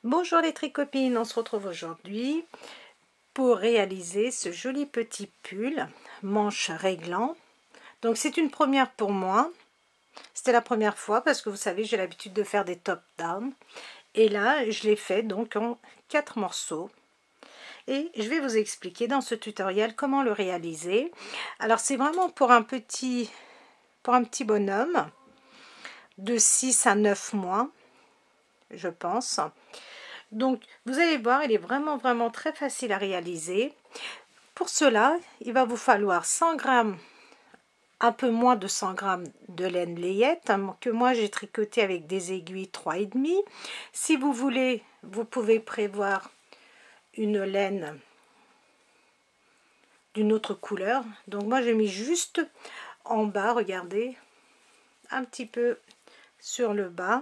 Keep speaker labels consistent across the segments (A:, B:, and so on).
A: Bonjour les tricopines, on se retrouve aujourd'hui pour réaliser ce joli petit pull manche réglant. Donc c'est une première pour moi, c'était la première fois parce que vous savez j'ai l'habitude de faire des top down et là je l'ai fait donc en 4 morceaux et je vais vous expliquer dans ce tutoriel comment le réaliser. Alors c'est vraiment pour un petit bonhomme de 6 à 9 mois je pense. Donc vous allez voir, il est vraiment très facile à réaliser. Pour cela il va vous falloir 100 g, un peu moins de 100 g de laine layette que moi j'ai tricoté avec des aiguilles 3,5. Si vous voulez, vous pouvez prévoir une laine d'une autre couleur. Donc moi j'ai mis juste en bas, regardez, un petit peu sur le bas.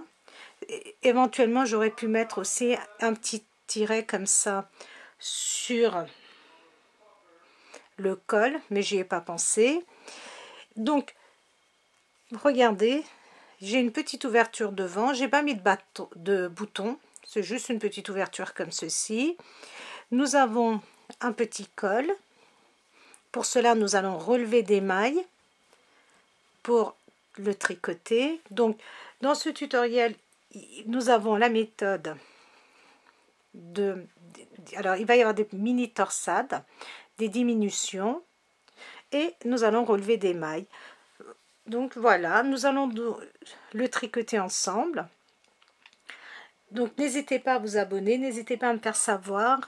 A: Éventuellement j'aurais pu mettre aussi un petit tiret comme ça sur le col, mais j'y ai pas pensé. Donc regardez, j'ai une petite ouverture devant, j'ai pas mis de bouton, c'est juste une petite ouverture comme ceci. Nous avons un petit col. Pour cela nous allons relever des mailles pour le tricoter. Donc dans ce tutoriel nous avons la méthode alors il va y avoir des mini torsades, des diminutions et nous allons relever des mailles. Donc voilà, nous allons le tricoter ensemble. Donc n'hésitez pas à vous abonner, n'hésitez pas à me faire savoir,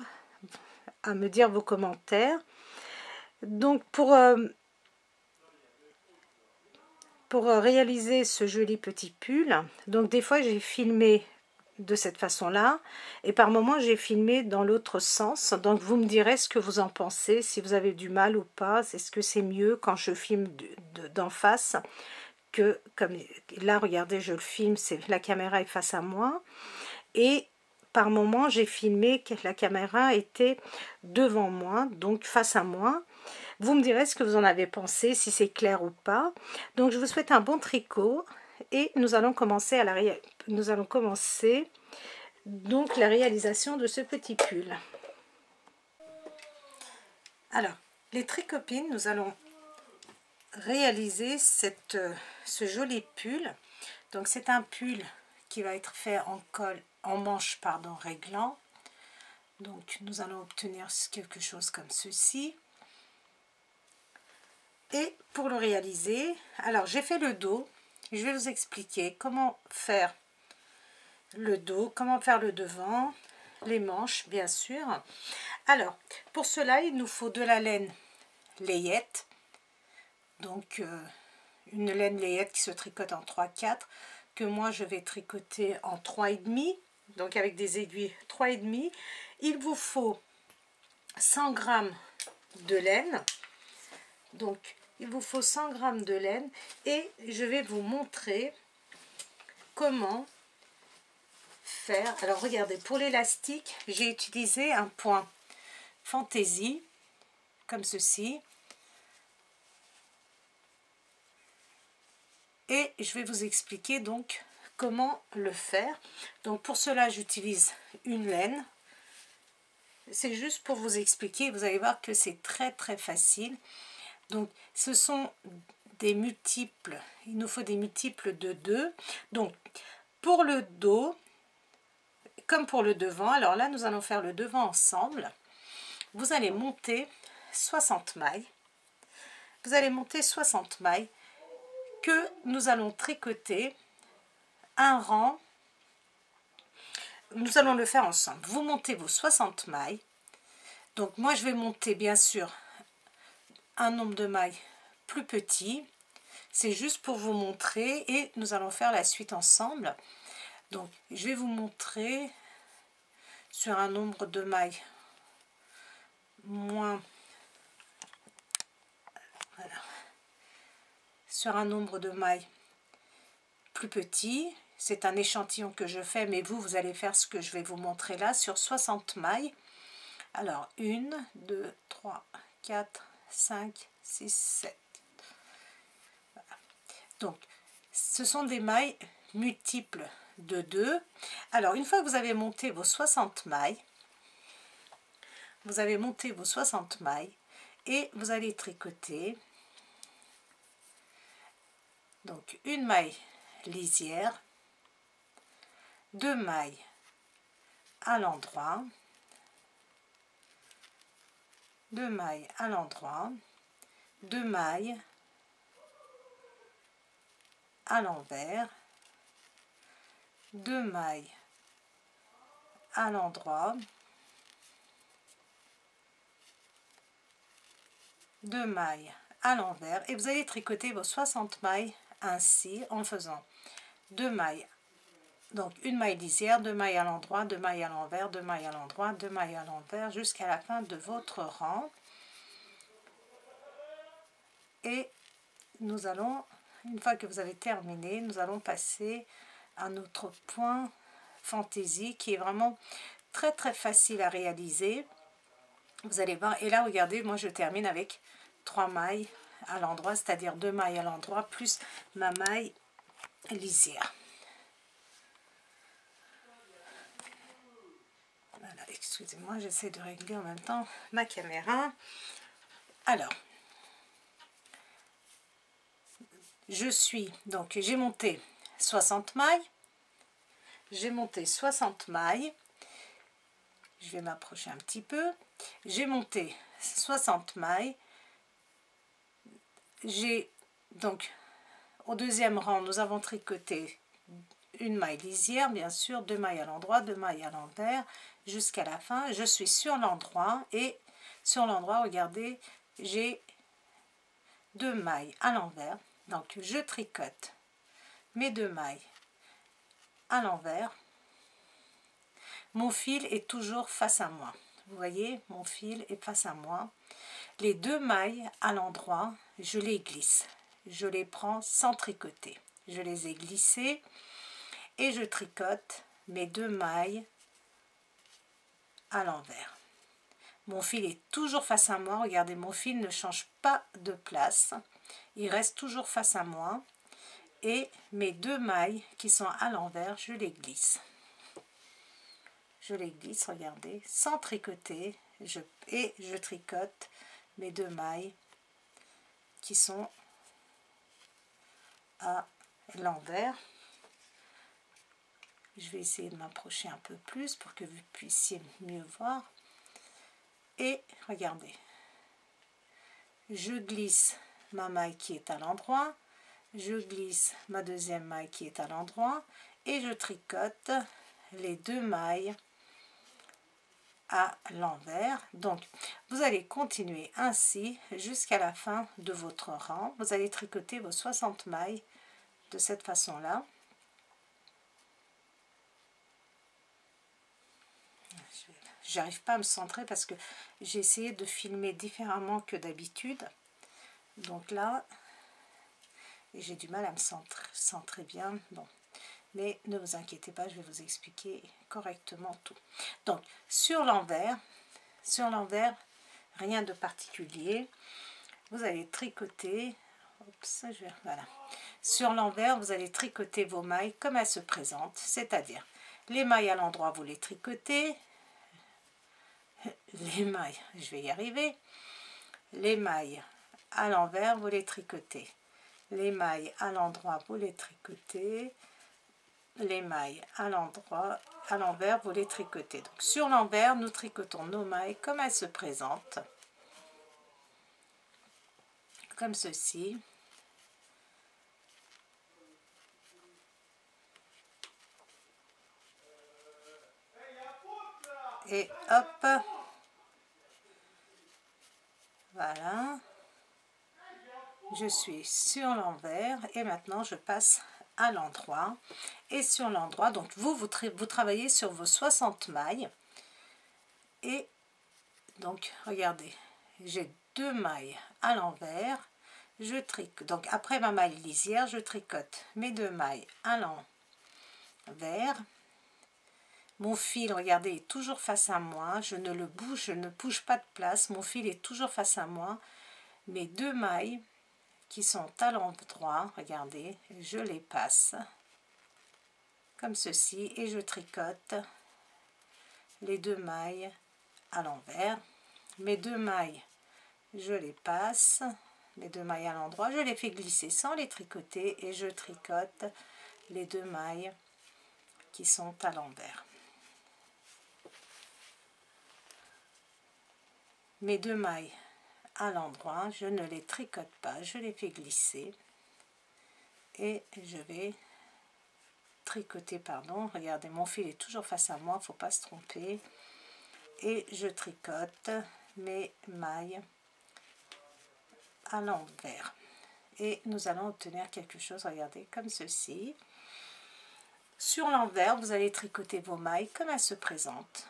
A: à me dire vos commentaires. Donc pour réaliser ce joli petit pull, donc des fois j'ai filmé de cette façon là et par moments j'ai filmé dans l'autre sens. Donc vous me direz ce que vous en pensez, si vous avez du mal ou pas. Est-ce que c'est mieux quand je filme d'en face que comme là, regardez, je le filme, la caméra est face à moi et par moment j'ai filmé que la caméra était devant moi, donc face à moi. Vous me direz ce que vous en avez pensé, si c'est clair ou pas. Donc je vous souhaite un bon tricot et nous allons commencer donc la réalisation de ce petit pull. Alors les tricopines, nous allons réaliser ce joli pull. Donc c'est un pull qui va être fait en manche réglant. Donc nous allons obtenir quelque chose comme ceci. Et pour le réaliser, alors j'ai fait le dos. Je vais vous expliquer comment faire le dos, comment faire le devant, les manches bien sûr. Alors pour cela il nous faut de la laine layette. Donc une laine layette qui se tricote en 3/4 que moi je vais tricoter en 3,5, donc avec des aiguilles 3,5. Il vous faut 100 g de laine, donc il vous faut 100 g de laine et je vais vous montrer comment faire. Alors regardez, pour l'élastique j'ai utilisé un point fantaisie comme ceci. Et je vais vous expliquer donc comment le faire. Donc pour cela j'utilise une laine. C'est juste pour vous expliquer, vous allez voir que c'est très facile. Donc ce sont des multiples, il nous faut des multiples de 2. Donc pour le dos comme pour le devant, alors là nous allons faire le devant ensemble. Vous allez monter 60 mailles. Vous allez monter 60 mailles que nous allons tricoter un rang. Nous allons le faire ensemble. Vous montez vos 60 mailles. Donc moi je vais monter bien sûr un nombre de mailles plus petit. C'est juste pour vous montrer et nous allons faire la suite ensemble. Donc je vais vous montrer sur un nombre de mailles moins. Voilà. Sur un nombre de mailles plus petit. C'est un échantillon que je fais, mais vous allez faire ce que je vais vous montrer là sur 60 mailles. Alors 1, 2, 3, 4, 5, 6, 7. Voilà. Donc ce sont des mailles multiples de 2. Alors une fois que vous avez monté vos 60 mailles, et vous allez tricoter donc une maille lisière, 2 mailles à l'endroit, 2 mailles à l'endroit, 2 mailles à l'envers, 2 mailles à l'endroit, 2 mailles à l'envers, et vous allez tricoter vos 60 mailles ainsi en faisant 2 mailles, donc une maille lisière, 2 mailles à l'endroit, 2 mailles à l'envers, 2 mailles à l'endroit, 2 mailles à l'envers jusqu'à la fin de votre rang. Et nous allons, une fois que vous avez terminé, nous allons passer à notre point fantaisie qui est vraiment très facile à réaliser. Vous allez voir, et là regardez, moi je termine avec 3 mailles à l'endroit, c'est-à-dire 2 mailles à l'endroit plus ma maille lisière. Voilà, excusez-moi, j'essaie de régler en même temps ma caméra. Alors, donc j'ai monté 60 mailles, je vais m'approcher un petit peu, j'ai monté 60 mailles, j'ai donc au deuxième rang nous avons tricoté une maille lisière, bien sûr, 2 mailles à l'endroit, 2 mailles à l'envers jusqu'à la fin. Je suis sur l'endroit, et sur l'endroit, regardez, j'ai 2 mailles à l'envers, donc je tricote mes 2 mailles à l'envers. Mon fil est toujours face à moi, vous voyez, mon fil est face à moi. Les 2 mailles à l'endroit, je les glisse, je les prends sans tricoter, je les ai glissées et je tricote mes 2 mailles à l'envers. Mon fil est toujours face à moi, regardez, mon fil ne change pas de place, il reste toujours face à moi, et mes 2 mailles qui sont à l'envers, je les glisse, regardez, sans tricoter, et je tricote mes 2 mailles qui sont à l'envers. Je vais essayer de m'approcher un peu plus pour que vous puissiez mieux voir. Et regardez, je glisse ma maille qui est à l'endroit, je glisse ma deuxième maille qui est à l'endroit, et je tricote les 2 mailles à l'envers. Donc vous allez continuer ainsi jusqu'à la fin de votre rang. Vous allez tricoter vos 60 mailles de cette façon là. J'arrive pas à me centrer parce que j'ai essayé de filmer différemment que d'habitude, donc là j'ai du mal à me centrer bien. Bon, mais ne vous inquiétez pas, je vais vous expliquer correctement tout. Donc sur l'envers, rien de particulier, vous allez tricoter, voilà, sur l'envers vous allez tricoter vos mailles comme elles se présentent, c'est-à-dire les mailles à l'endroit vous les tricotez, les mailles, je vais y arriver, les mailles à l'envers vous les tricotez, les mailles à l'endroit vous les tricotez, les mailles à l'endroit, à l'envers vous les tricotez. Donc sur l'envers nous tricotons nos mailles comme elles se présentent, comme ceci. Et hop, voilà, je suis sur l'envers et maintenant je passe à l'endroit. Et sur l'endroit, donc vous travaillez sur vos 60 mailles, et donc regardez, j'ai 2 mailles à l'envers, je tricote, donc après ma maille lisière je tricote mes 2 mailles à l'envers. Mon fil, regardez, est toujours face à moi, je ne le bouge, je ne bouge pas de place, mon fil est toujours face à moi. Mes 2 mailles qui sont à l'endroit, regardez, je les passe comme ceci, et je tricote les 2 mailles à l'envers. Mes 2 mailles, je les passe, les 2 mailles à l'endroit, je les fais glisser sans les tricoter et je tricote les 2 mailles qui sont à l'envers. Mes 2 mailles à l'endroit, je ne les tricote pas, je les fais glisser et je vais tricoter, pardon, regardez, mon fil est toujours face à moi, il ne faut pas se tromper, et je tricote mes mailles à l'envers et nous allons obtenir quelque chose, regardez, comme ceci. Sur l'envers, vous allez tricoter vos mailles comme elles se présentent.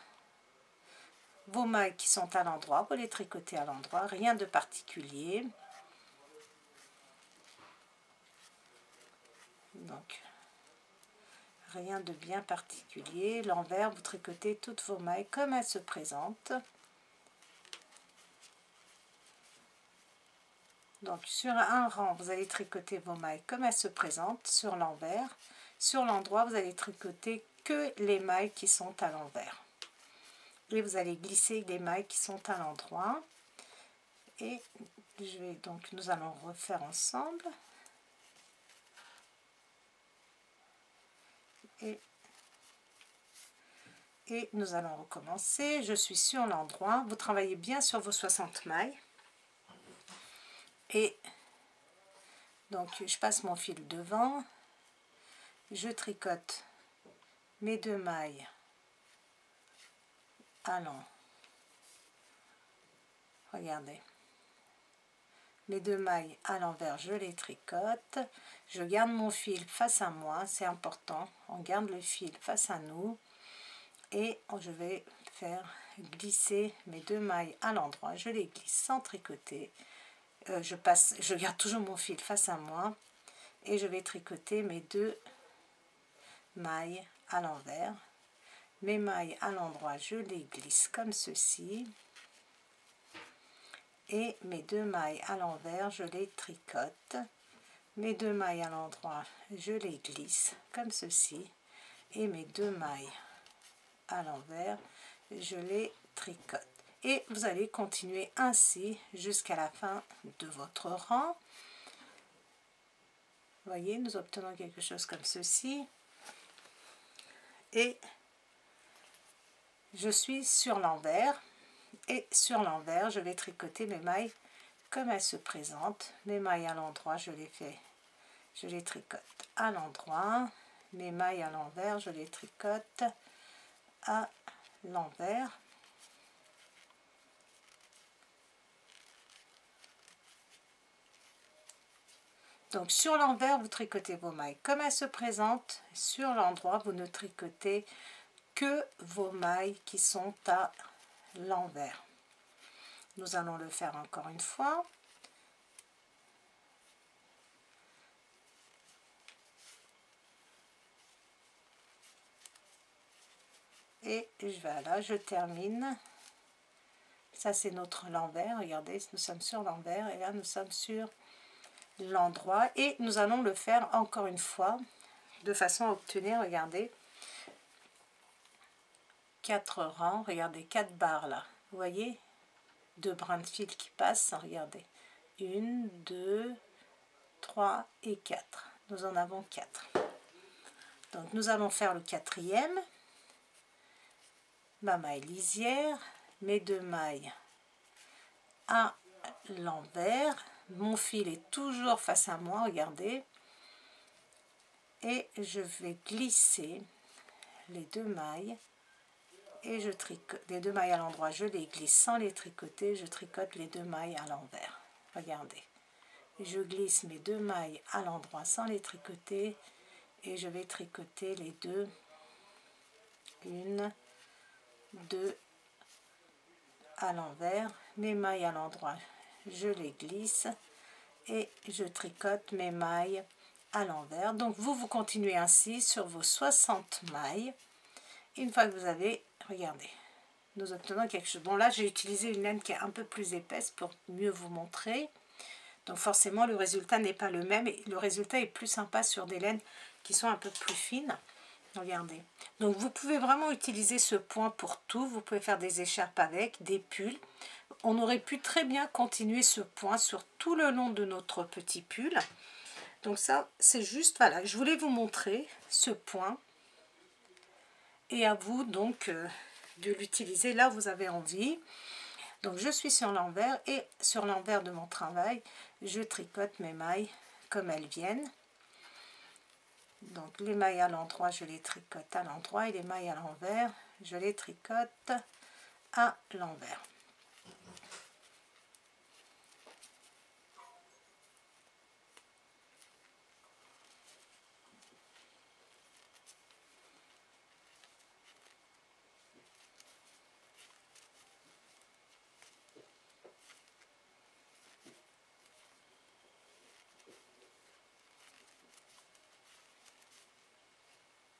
A: Vos mailles qui sont à l'endroit, vous les tricotez à l'endroit, rien de particulier. Donc, rien de bien particulier. L'envers, vous tricotez toutes vos mailles comme elles se présentent. Donc, sur un rang, vous allez tricoter vos mailles comme elles se présentent sur l'envers. Sur l'endroit, vous allez tricoter que les mailles qui sont à l'envers. Et vous allez glisser les mailles qui sont à l'endroit. Et nous allons refaire ensemble. Et nous allons recommencer. Je suis sur l'endroit. Vous travaillez bien sur vos 60 mailles. Et donc je passe mon fil devant. Je tricote mes 2 mailles à l'envers. Regardez. Mes 2 mailles à l'envers, je les tricote. Je garde mon fil face à moi, c'est important. On garde le fil face à nous. Et je vais faire glisser mes 2 mailles à l'endroit. Je les glisse sans tricoter. Je garde toujours mon fil face à moi. Et je vais tricoter mes 2 mailles à l'envers. Mes mailles à l'endroit, je les glisse comme ceci. Et mes 2 mailles à l'envers, je les tricote. Mes 2 mailles à l'endroit, je les glisse comme ceci. Et mes 2 mailles à l'envers, je les tricote. Et vous allez continuer ainsi jusqu'à la fin de votre rang. Vous voyez, nous obtenons quelque chose comme ceci. Et je suis sur l'envers. Et sur l'envers, je vais tricoter mes mailles comme elles se présentent. Mes mailles à l'endroit, je les tricote à l'endroit. Mes mailles à l'envers, je les tricote à l'envers. Donc sur l'envers, vous tricotez vos mailles comme elles se présentent. Sur l'endroit, vous ne tricotez que vos mailles qui sont à l'envers. Nous allons le faire encore une fois. Et voilà, je termine. Ça, c'est notre l'envers. Regardez, nous sommes sur l'envers et là, nous sommes sur l'endroit. Et nous allons le faire encore une fois de façon à obtenir, regardez, 4 rangs. Regardez, 4 barres là. Vous voyez, 2 brins de fil qui passent. Regardez, 1, 2, 3 et 4. Nous en avons 4. Donc, nous allons faire le 4e. Ma maille lisière, mes 2 mailles à l'envers, mon fil est toujours face à moi, regardez, et je vais glisser les 2 mailles et je tricote les 2 mailles à l'endroit, je les glisse sans les tricoter, je tricote les 2 mailles à l'envers, regardez, je glisse mes 2 mailles à l'endroit sans les tricoter et je vais tricoter les 2, 1, 2 à l'envers, mes mailles à l'endroit, je les glisse et je tricote mes mailles à l'envers. Donc vous continuez ainsi sur vos 60 mailles. Une fois que vous avez, regardez, nous obtenons quelque chose. Bon, là j'ai utilisé une laine qui est un peu plus épaisse pour mieux vous montrer. Donc forcément le résultat n'est pas le même et le résultat est plus sympa sur des laines qui sont un peu plus fines. Regardez. Donc vous pouvez vraiment utiliser ce point pour tout. Vous pouvez faire des écharpes avec, des pulls. On aurait pu très bien continuer ce point sur tout le long de notre petit pull. Donc ça, c'est juste, voilà, je voulais vous montrer ce point. Et à vous donc de l'utiliser là où vous avez envie. Donc je suis sur l'envers et sur l'envers de mon travail, je tricote mes mailles comme elles viennent. Donc les mailles à l'endroit, je les tricote à l'endroit et les mailles à l'envers, je les tricote à l'envers.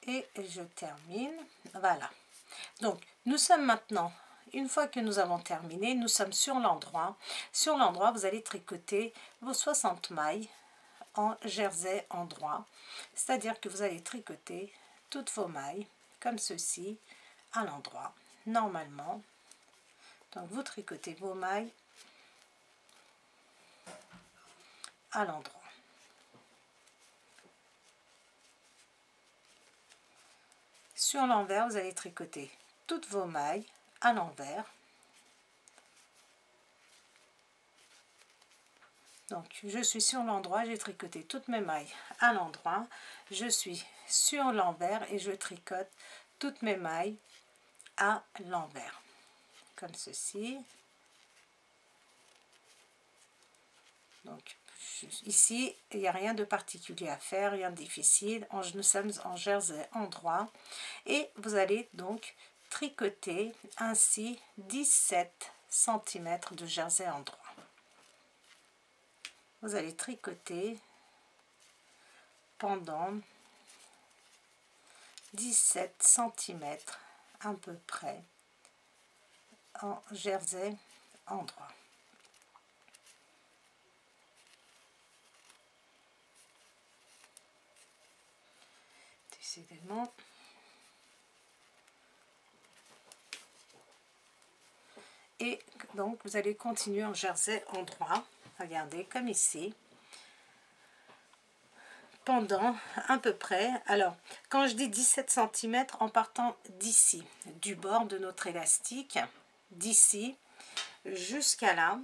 A: Et je termine, voilà. Donc nous sommes maintenant, une fois que nous avons terminé, nous sommes sur l'endroit. Sur l'endroit, vous allez tricoter vos 60 mailles en jersey endroit, c'est-à-dire que vous allez tricoter toutes vos mailles comme ceci à l'endroit, normalement. Donc vous tricotez vos mailles à l'endroit. Sur l'envers, vous allez tricoter toutes vos mailles à l'envers. Donc je suis sur l'endroit, j'ai tricoté toutes mes mailles à l'endroit. Je suis sur l'envers et je tricote toutes mes mailles à l'envers, comme ceci. Donc ici, il n'y a rien de particulier à faire, rien de difficile. Nous sommes en jersey endroit et vous allez donc tricoter ainsi 17 cm de jersey endroit. Vous allez tricoter pendant 17 cm à peu près en jersey endroit. Décidément. Et donc vous allez continuer en jersey endroit, regardez comme ici, pendant à peu près, alors quand je dis 17 cm, en partant d'ici, du bord de notre élastique, d'ici jusqu'à là,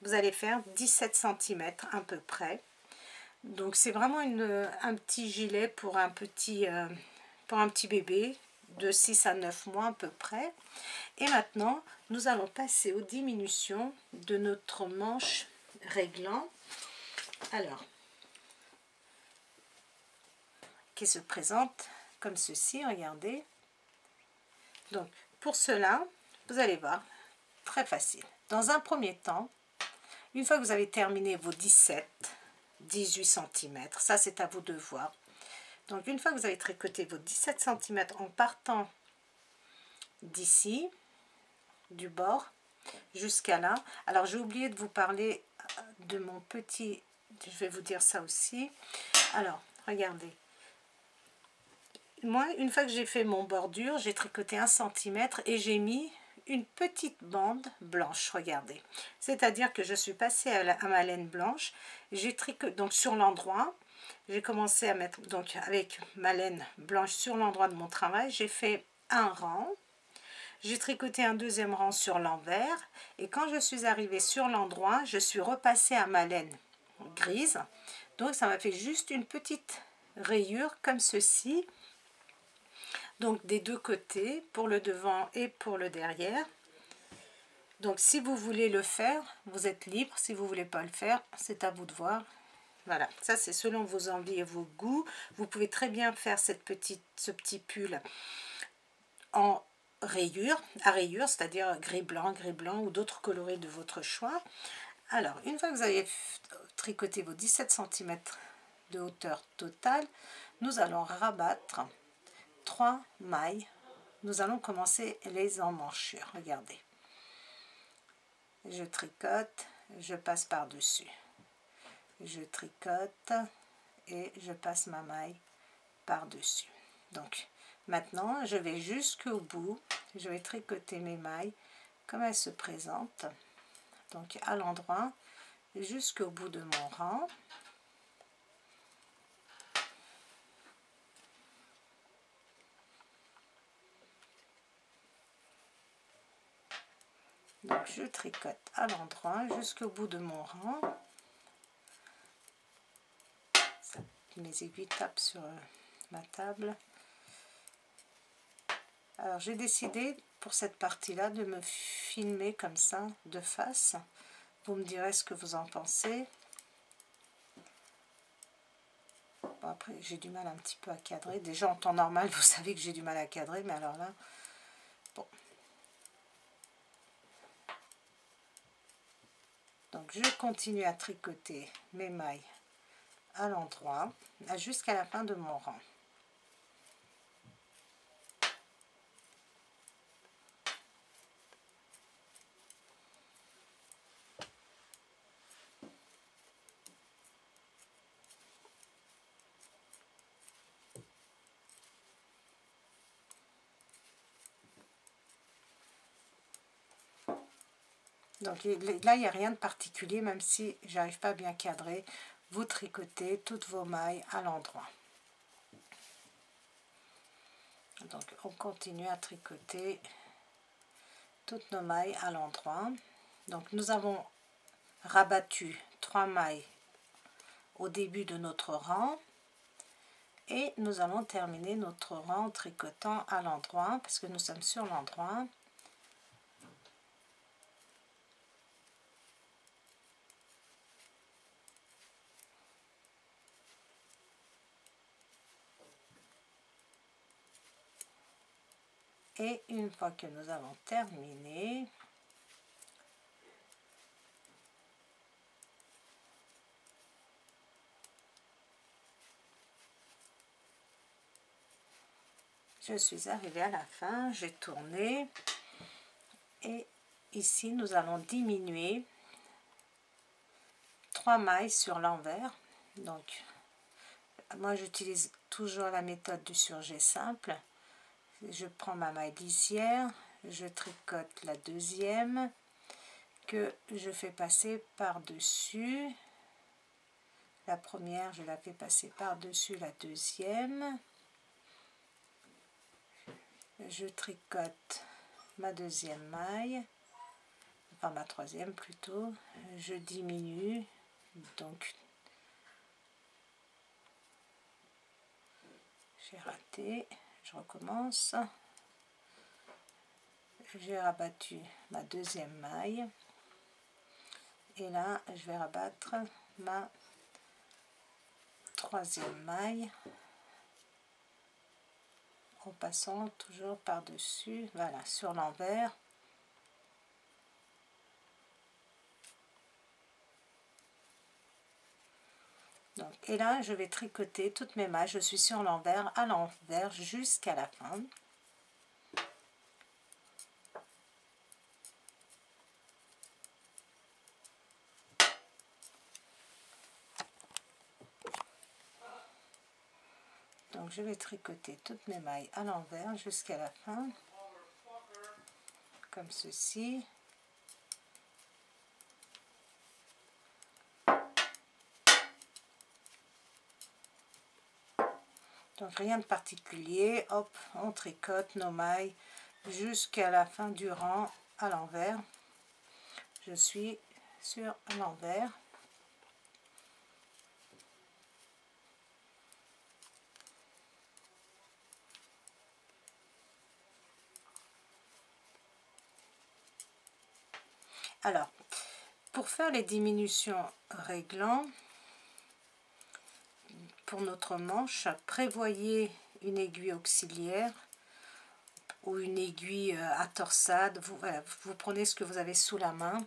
A: vous allez faire 17 cm à peu près. Donc c'est vraiment un petit gilet pour un petit bébé de 6 à 9 mois à peu près. Et maintenant, nous allons passer aux diminutions de notre manche réglant. Alors, qui se présente comme ceci, regardez. Donc, pour cela, vous allez voir, très facile. Dans un premier temps, une fois que vous avez terminé vos 18 cm, ça c'est à vous de voir. Donc, une fois que vous avez tricoté vos 17 cm en partant d'ici, du bord jusqu'à là. Alors j'ai oublié de vous parler de mon petit, je vais vous dire ça aussi. Alors regardez, moi une fois que j'ai fait mon bordure, j'ai tricoté 1 cm et j'ai mis une petite bande blanche, regardez, c'est à dire que je suis passée à ma laine blanche, j'ai tricoté donc sur l'endroit, j'ai commencé à mettre donc avec ma laine blanche sur l'endroit de mon travail, j'ai fait un rang. J'ai tricoté un deuxième rang sur l'envers et quand je suis arrivée sur l'endroit, je suis repassée à ma laine grise. Donc ça m'a fait juste une petite rayure comme ceci. Donc des deux côtés, pour le devant et pour le derrière. Donc si vous voulez le faire, vous êtes libre. Si vous ne voulez pas le faire, c'est à vous de voir. Voilà, ça c'est selon vos envies et vos goûts. Vous pouvez très bien faire ce petit pull en à rayures, c'est-à-dire gris blanc ou d'autres coloris de votre choix. Alors, une fois que vous avez tricoté vos 17 cm de hauteur totale, nous allons rabattre 3 mailles. Nous allons commencer les emmanchures. Regardez. Je tricote, je passe par-dessus. Je tricote et je passe ma maille par-dessus. Donc maintenant je vais jusqu'au bout, je vais tricoter mes mailles comme elles se présentent, donc à l'endroit jusqu'au bout de mon rang. Donc je tricote à l'endroit jusqu'au bout de mon rang. Mes aiguilles tapent sur ma table. Alors j'ai décidé pour cette partie là de me filmer comme ça de face. Vous me direz ce que vous en pensez. Bon, après j'ai du mal un petit peu à cadrer. Déjà en temps normal vous savez que j'ai du mal à cadrer, mais alors là bon. Donc je continue à tricoter mes mailles à l'endroit jusqu'à la fin de mon rang. Donc là, il n'y a rien de particulier, même si j'arrive pas à bien cadrer. Vous tricotez toutes vos mailles à l'endroit. Donc on continue à tricoter toutes nos mailles à l'endroit. Donc nous avons rabattu 3 mailles au début de notre rang. Et nous allons terminer notre rang en tricotant à l'endroit, parce que nous sommes sur l'endroit. Et une fois que nous avons terminé, je suis arrivée à la fin, j'ai tourné et ici nous allons diminuer 3 mailles sur l'envers. Donc moi j'utilise toujours la méthode du surjet simple. Je prends ma maille lisière, je tricote la deuxième que je fais passer par-dessus. La première, je la fais passer par-dessus la deuxième. Je tricote ma deuxième maille, enfin ma troisième plutôt. Je diminue, donc j'ai raté, je recommence. J'ai rabattu ma deuxième maille et là je vais rabattre ma troisième maille en passant toujours par dessus, voilà, sur l'envers. Donc, et là je vais tricoter toutes mes mailles, je suis sur l'envers à l'envers jusqu'à la fin. Donc je vais tricoter toutes mes mailles à l'envers jusqu'à la fin, comme ceci. Donc rien de particulier, hop, on tricote nos mailles jusqu'à la fin du rang à l'envers. Je suis sur l'envers. Alors, pour faire les diminutions réglant, pour notre manche, prévoyez une aiguille auxiliaire ou une aiguille à torsade. Voilà, vous prenez ce que vous avez sous la main.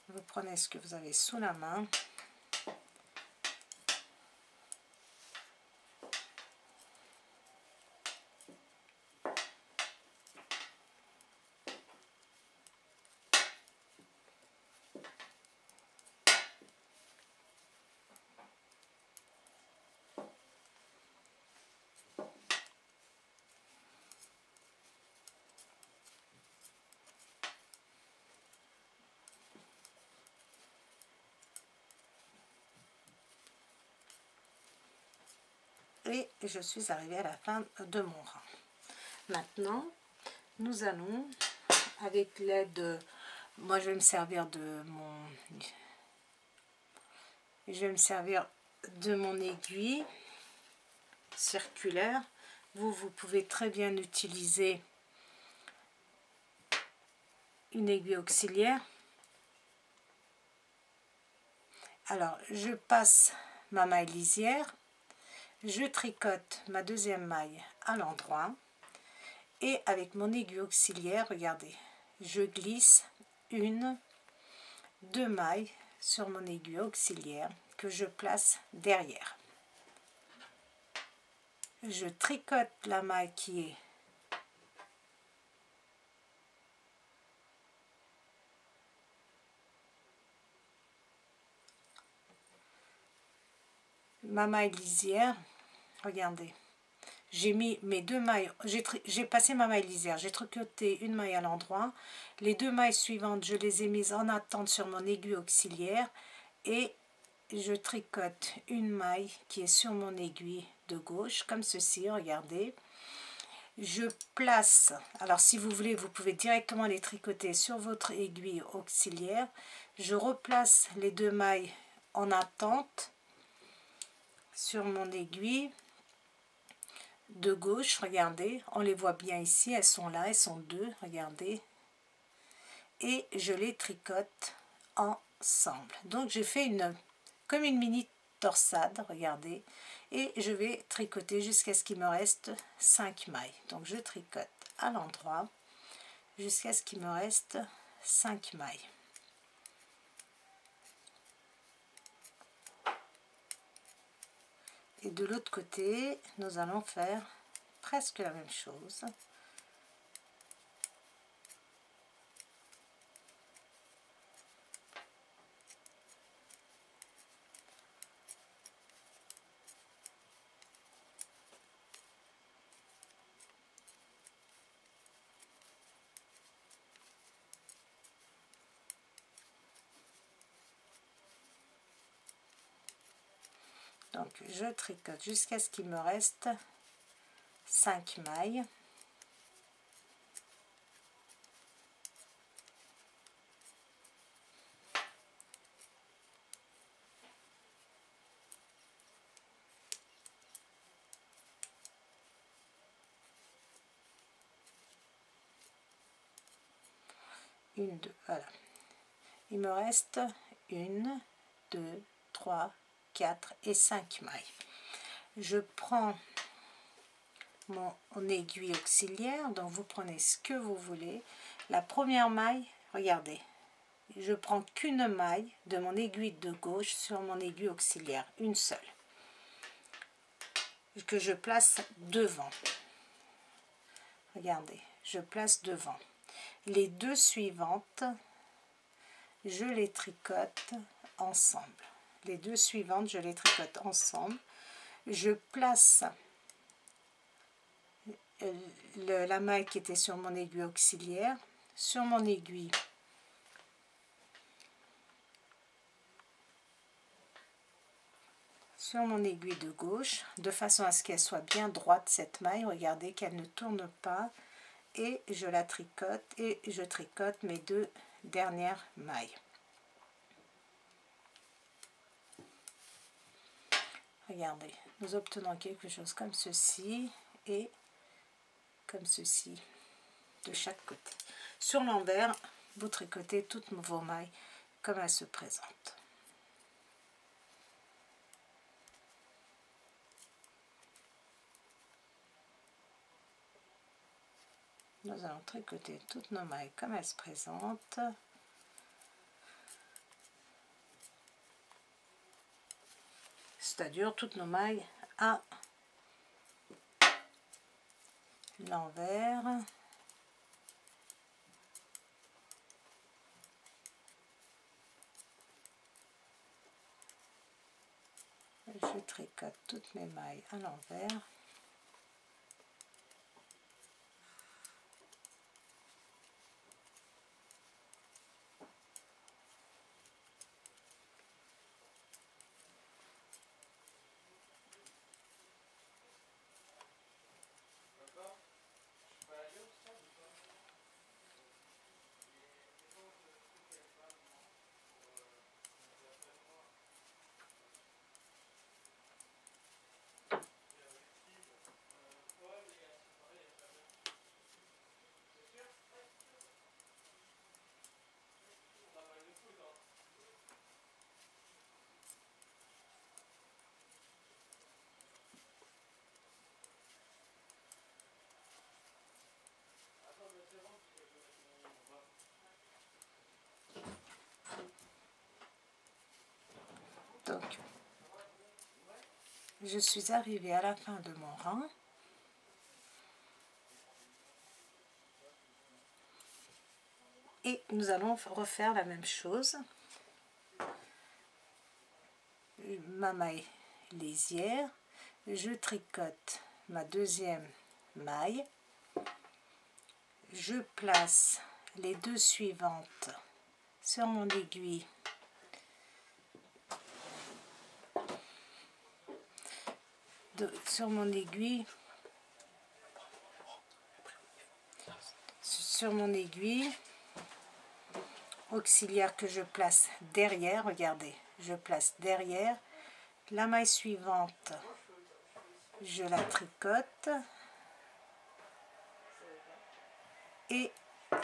A: Vous prenez ce que vous avez sous la main. et je suis arrivée à la fin de mon rang. Maintenant, nous allons, avec l'aide de... Moi, je vais me servir de mon aiguille circulaire. Vous pouvez très bien utiliser une aiguille auxiliaire. Alors, je passe ma maille lisière, je tricote ma deuxième maille à l'endroit et avec mon aiguille auxiliaire, regardez, je glisse une, deux mailles sur mon aiguille auxiliaire que je place derrière. Je tricote la maille qui est ma maille lisière, regardez, j'ai mis mes deux mailles, j'ai passé ma maille lisière, j'ai tricoté une maille à l'endroit, les deux mailles suivantes je les ai mises en attente sur mon aiguille auxiliaire et je tricote une maille qui est sur mon aiguille de gauche comme ceci, regardez. Je place, alors si vous voulez vous pouvez directement les tricoter sur votre aiguille auxiliaire, je replace les deux mailles en attente sur mon aiguille de gauche, regardez, on les voit bien ici, elles sont là, elles sont deux, regardez, et je les tricote ensemble. Donc j'ai fait comme une mini torsade, regardez, et je vais tricoter jusqu'à ce qu'il me reste 5 mailles. Donc je tricote à l'endroit jusqu'à ce qu'il me reste 5 mailles. Et de l'autre côté, nous allons faire presque la même chose. Donc je tricote jusqu'à ce qu'il me reste 5 mailles. Une, deux, voilà. Il me reste 1, 2, 3, 4 et 5 mailles. Je prends mon aiguille auxiliaire, donc vous prenez ce que vous voulez. La première maille, regardez, je prends qu'une maille de mon aiguille de gauche sur mon aiguille auxiliaire, une seule, que je place devant. Regardez, je place devant. Les deux suivantes, je les tricote ensemble. Les deux suivantes, je les tricote ensemble. Je place la maille qui était sur mon aiguille auxiliaire sur mon aiguille de gauche, de façon à ce qu'elle soit bien droite cette maille. Regardez qu'elle ne tourne pas, et je la tricote et je tricote mes deux dernières mailles. Regardez, nous obtenons quelque chose comme ceci et comme ceci de chaque côté. Sur l'envers, vous tricotez toutes vos mailles comme elles se présentent. Nous allons tricoter toutes nos mailles comme elles se présentent. C'est-à-dire toutes nos mailles à l'envers. Je tricote toutes mes mailles à l'envers. Donc je suis arrivée à la fin de mon rang. Et nous allons refaire la même chose. Ma maille lisière, je tricote ma deuxième maille, je place les deux suivantes sur mon aiguille sur mon aiguille auxiliaire que je place derrière. Regardez, je place derrière la maille suivante, je la tricote et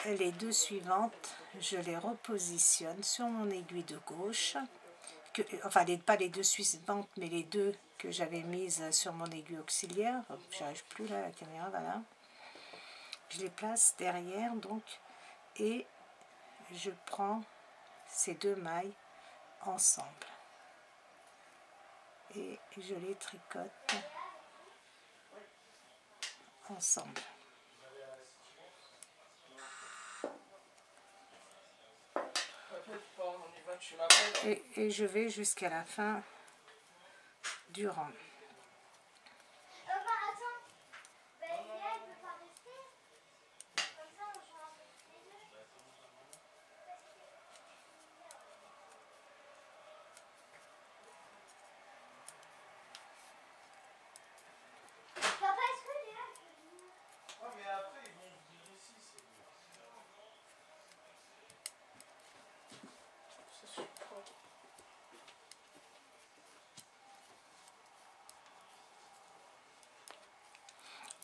A: les deux suivantes je les repositionne sur mon aiguille de gauche, enfin pas les deux suivantes mais les deux que j'avais mises sur mon aiguille auxiliaire. J'arrive plus là à la caméra, voilà, je les place derrière donc, et je prends ces deux mailles ensemble et je les tricote ensemble. Et je vais jusqu'à la fin du rang.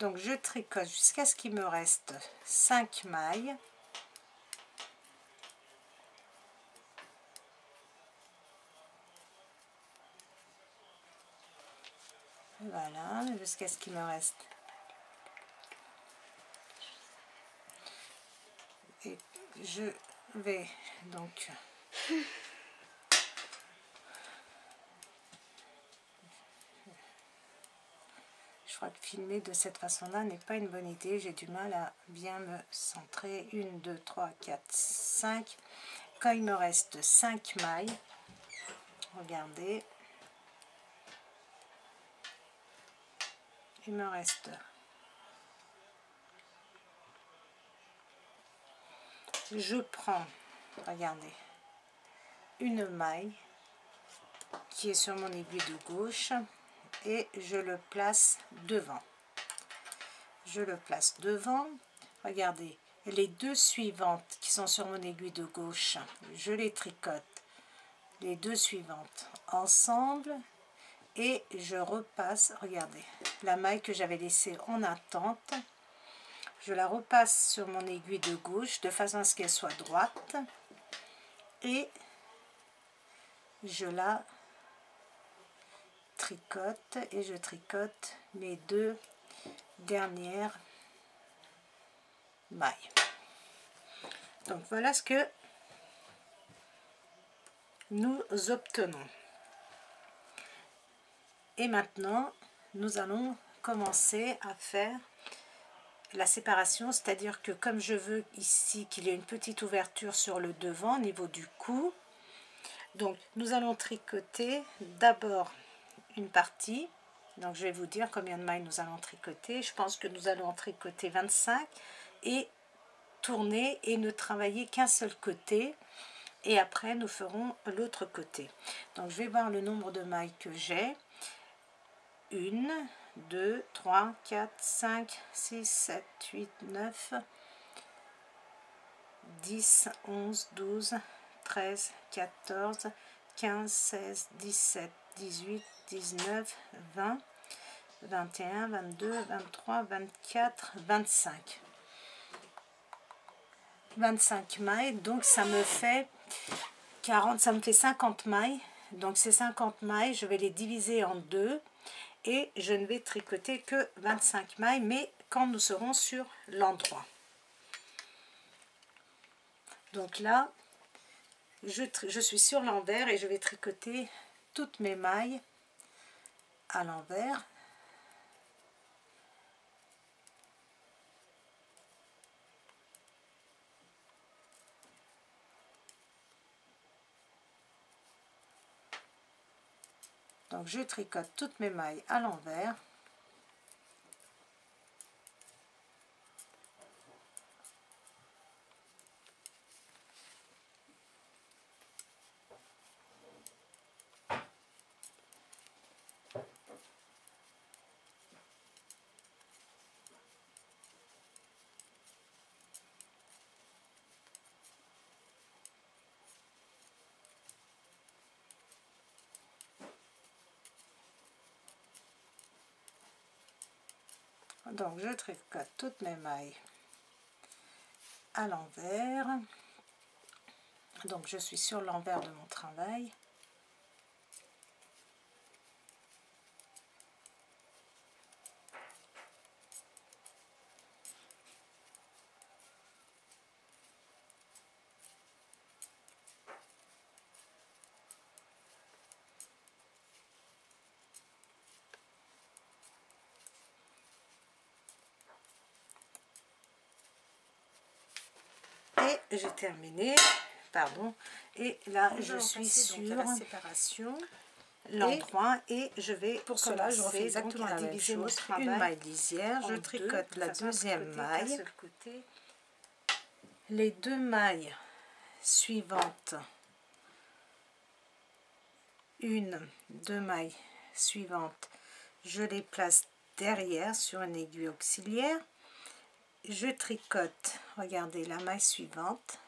A: Donc je tricote jusqu'à ce qu'il me reste 5 mailles. Voilà, jusqu'à ce qu'il me reste. Et je vais donc je crois que filmer de cette façon-là n'est pas une bonne idée. J'ai du mal à bien me centrer. 1, 2, 3, 4, 5. Quand il me reste 5 mailles, regardez, il me reste je prends, regardez, une maille qui est sur mon aiguille de gauche et je le place devant. Je le place devant, regardez, les deux suivantes qui sont sur mon aiguille de gauche, je les tricote, les deux suivantes ensemble, et je repasse, regardez, la maille que j'avais laissée en attente, je la repasse sur mon aiguille de gauche de façon à ce qu'elle soit droite, et je la tricote, et je tricote mes deux dernières mailles. Donc voilà ce que nous obtenons. Et maintenant, nous allons commencer à faire la séparation, c'est-à-dire que comme je veux ici qu'il y ait une petite ouverture sur le devant au niveau du cou, donc nous allons tricoter d'abord une partie. Donc je vais vous dire combien de mailles nous allons tricoter. Je pense que nous allons en tricoter 25 et tourner et ne travailler qu'un seul côté. Et après nous ferons l'autre côté. Donc je vais voir le nombre de mailles que j'ai. 1, 2, 3, 4, 5, 6, 7, 8, 9, 10, 11, 12, 13, 14, 15, 16, 17, 18, 19, 20, 21, 22, 23, 24, 25. 25 mailles, donc ça me fait 40, ça me fait 50 mailles. Donc ces 50 mailles, je vais les diviser en deux et je ne vais tricoter que 25 mailles, mais quand nous serons sur l'endroit. Donc là, je suis sur l'envers et je vais tricoter toutes mes mailles à l'envers. Donc je tricote toutes mes mailles à l'envers. Donc je tricote toutes mes mailles à l'envers. Donc je suis sur l'envers de mon travail. Et j'ai terminé, pardon, et là je suis sur la séparation, l'endroit, et je vais, pour cela je refais exactement la même chose, une maille lisière, je tricote la deuxième maille, les deux mailles suivantes, deux mailles suivantes, je les place derrière sur une aiguille auxiliaire. Je tricote, regardez, la maille suivante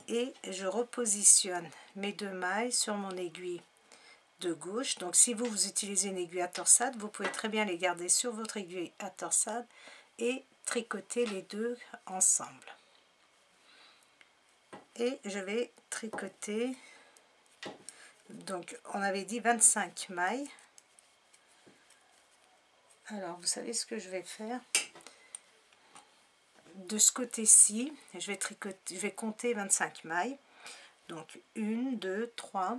A: et je repositionne mes deux mailles sur mon aiguille de gauche. Donc si vous utilisez une aiguille à torsade, vous pouvez très bien les garder sur votre aiguille à torsade et tricoter les deux ensemble. Et je vais tricoter, donc on avait dit 25 mailles. Alors vous savez ce que je vais faire? De ce côté-ci, je vais compter 25 mailles. Donc 1, 2, 3,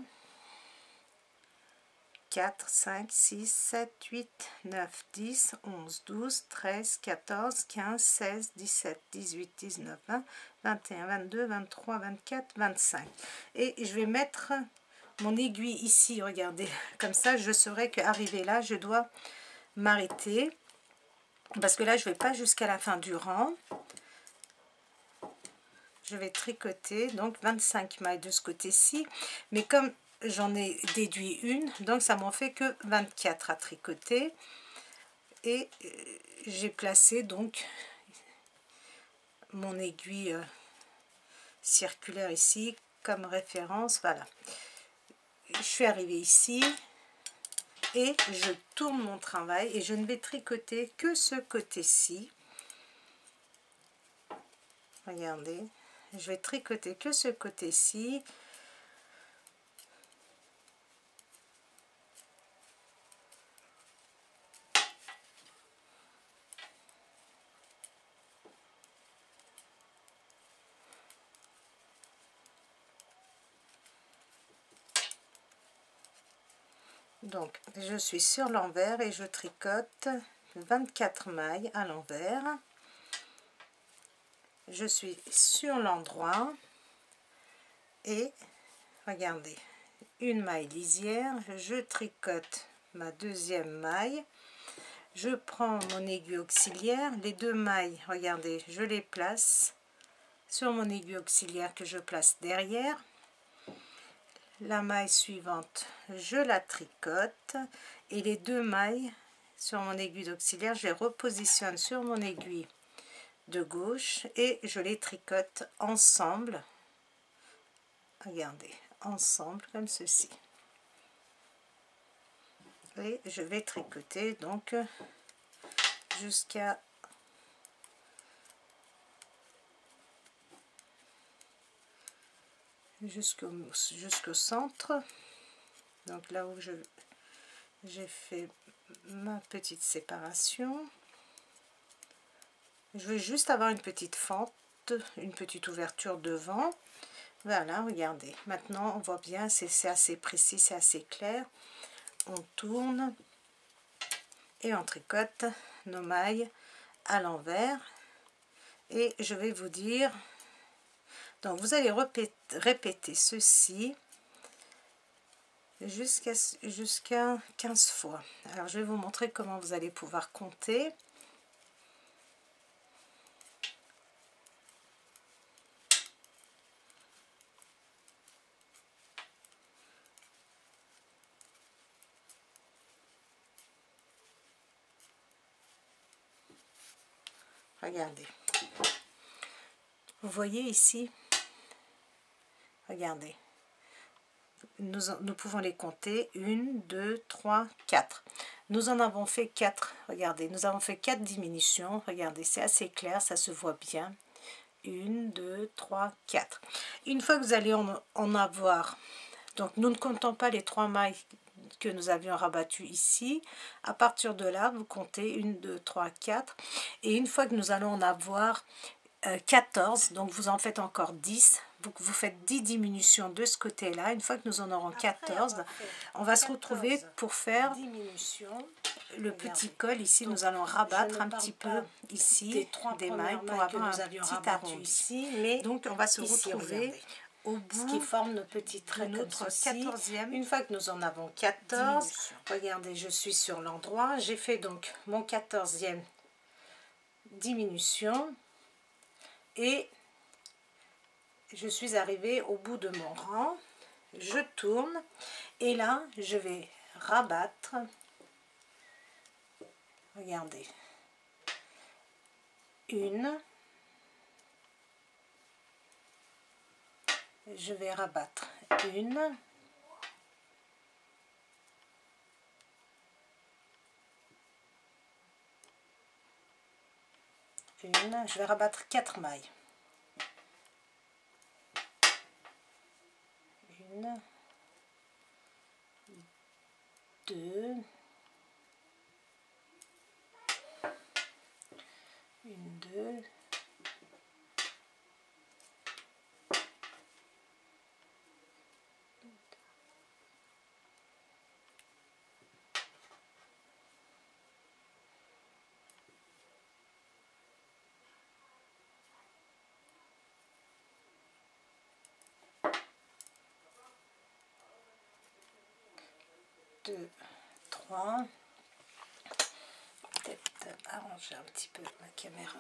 A: 4, 5, 6, 7, 8, 9, 10, 11, 12, 13, 14, 15, 16, 17, 18, 19, 20, 21, 22, 23, 24, 25. Et je vais mettre mon aiguille ici, regardez, comme ça je saurai qu'arrivé là, je dois m'arrêter. Parce que là, je ne vais pas jusqu'à la fin du rang. Je vais tricoter donc 25 mailles de ce côté-ci, mais comme j'en ai déduit une, donc ça m'en fait que 24 à tricoter. Et j'ai placé donc mon aiguille circulaire ici comme référence. Voilà, je suis arrivée ici et je tourne mon travail et je ne vais tricoter que ce côté-ci. Regardez, je vais tricoter que ce côté-ci. Donc je suis sur l'envers et je tricote 24 mailles à l'envers. Je suis sur l'endroit et regardez, une maille lisière, je tricote ma deuxième maille, je prends mon aiguille auxiliaire, les deux mailles, regardez, je les place sur mon aiguille auxiliaire que je place derrière. La maille suivante, je la tricote et les deux mailles sur mon aiguille auxiliaire, je les repositionne sur mon aiguille de gauche et je les tricote ensemble. Regardez, ensemble comme ceci. Et je vais tricoter donc jusqu'au centre. Donc là où j'ai fait ma petite séparation. Je veux juste avoir une petite fente, une petite ouverture devant. Voilà, regardez. Maintenant, on voit bien, c'est assez précis, c'est assez clair. On tourne et on tricote nos mailles à l'envers. Et je vais vous dire, donc vous allez répéter ceci jusqu'à 15 fois. Alors, je vais vous montrer comment vous allez pouvoir compter. Regardez. Vous voyez ici, regardez. Nous pouvons les compter. 1, 2, 3, 4. Nous en avons fait 4. Regardez, nous avons fait 4 diminutions. Regardez, c'est assez clair, ça se voit bien. 1, 2, 3, 4. Une fois que vous allez en avoir, donc nous ne comptons pas les 3 mailles que nous avions rabattues ici. À partir de là, vous comptez 1, 2, 3, 4. Et une fois que nous allons en avoir 14, donc vous en faites encore 10, vous faites 10 diminutions de ce côté là. Une fois que nous en aurons 14, on va se retrouver pour faire le petit col ici. Nous allons rabattre un petit peu ici des mailles pour avoir un petit arrondi ici, mais donc on va se retrouver au bout qui forme nos petits traits de notre 14e. Une fois que nous en avons 14, regardez, je suis sur l'endroit, j'ai fait donc mon 14e diminution. Et je suis arrivée au bout de mon rang, je tourne et là je vais rabattre, regardez, une, je vais rabattre une, je vais rabattre 4 mailles. Une, deux, une, deux, deux, trois. Peut-être arranger un petit peu ma caméra.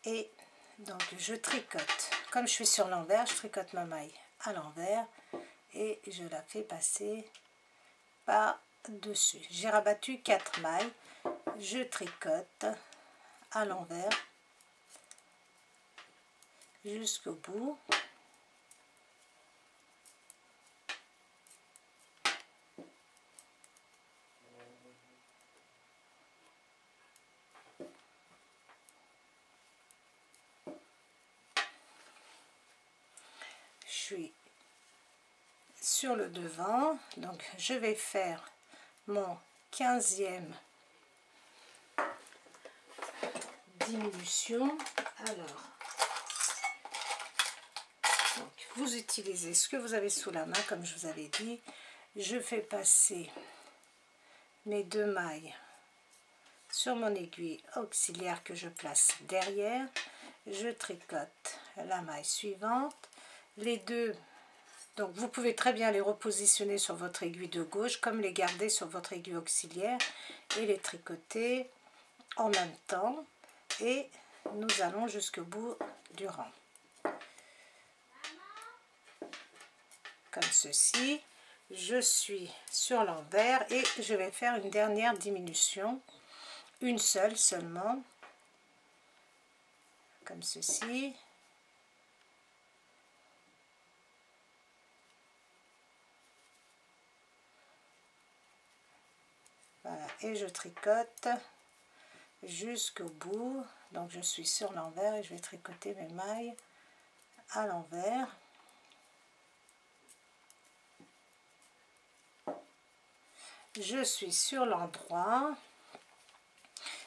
A: Et donc je tricote. Comme je suis sur l'envers, je tricote ma maille à l'envers et je la fais passer par dessus. J'ai rabattu 4 mailles, je tricote à l'envers jusqu'au bout. Je suis sur le devant, donc je vais faire mon 15e diminution. Alors, donc, vous utilisez ce que vous avez sous la main, comme je vous avais dit. Je fais passer mes 2 mailles sur mon aiguille auxiliaire que je place derrière. Je tricote la maille suivante. Les deux, donc vous pouvez très bien les repositionner sur votre aiguille de gauche, comme les garder sur votre aiguille auxiliaire et les tricoter en même temps. Et nous allons jusqu'au bout du rang. Comme ceci. Je suis sur l'envers et je vais faire une dernière diminution, une seule seulement, comme ceci. Voilà, et je tricote jusqu'au bout. Donc je suis sur l'envers et je vais tricoter mes mailles à l'envers. Je suis sur l'endroit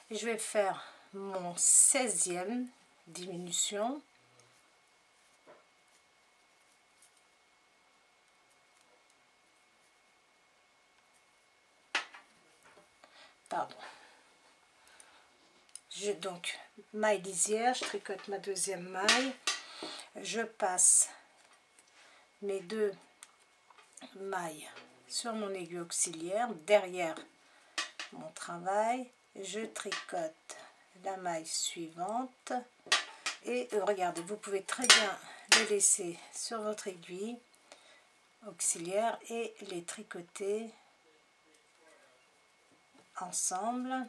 A: et je vais faire mon 16e diminution. pardon. J'ai donc maille lisière, je tricote ma deuxième maille, je passe mes 2 mailles sur mon aiguille auxiliaire derrière mon travail, je tricote la maille suivante et regardez, vous pouvez très bien les laisser sur votre aiguille auxiliaire et les tricoter ensemble.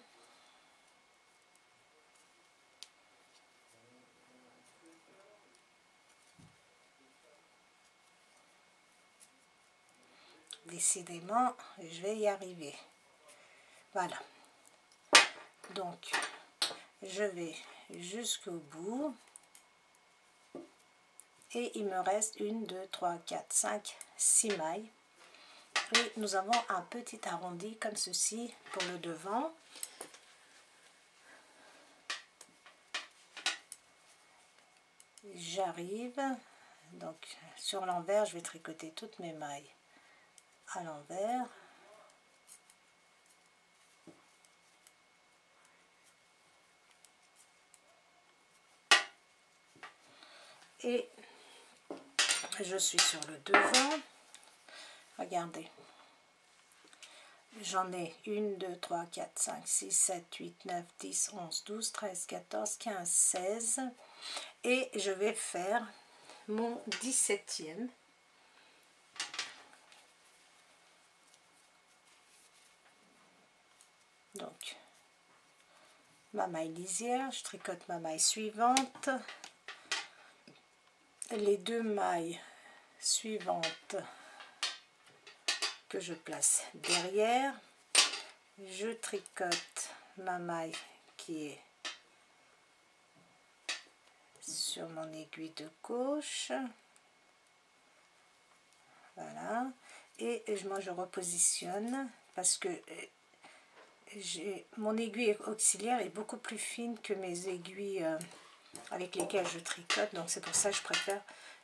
A: Décidément, je vais y arriver. Voilà. Donc, je vais jusqu'au bout. Et il me reste 1, 2, 3, 4, 5, 6 mailles. Et nous avons un petit arrondi comme ceci pour le devant. J'arrive. Donc, sur l'envers, je vais tricoter toutes mes mailles à l'envers. Et je suis sur le devant. Regardez. J'en ai 1, 2, 3, 4, 5, 6, 7, 8, 9, 10, 11, 12, 13, 14, 15, 16. Et je vais faire mon 17e. Donc, ma maille lisière, je tricote ma maille suivante. Les 2 mailles suivantes que je place derrière, je tricote ma maille qui est sur mon aiguille de gauche, voilà, et moi je repositionne parce que mon aiguille auxiliaire est beaucoup plus fine que mes aiguilles avec lesquelles je tricote, donc c'est pour ça que je préfère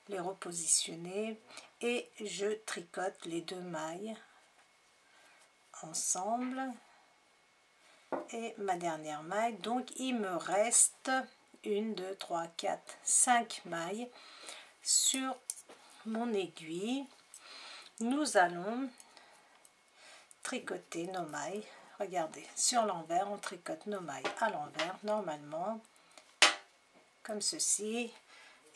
A: les repositionner et je tricote les 2 mailles ensemble et ma dernière maille. Donc il me reste 1, 2, 3, 4, 5 mailles sur mon aiguille. Nous allons tricoter nos mailles. Regardez, sur l'envers, on tricote nos mailles à l'envers normalement, comme ceci.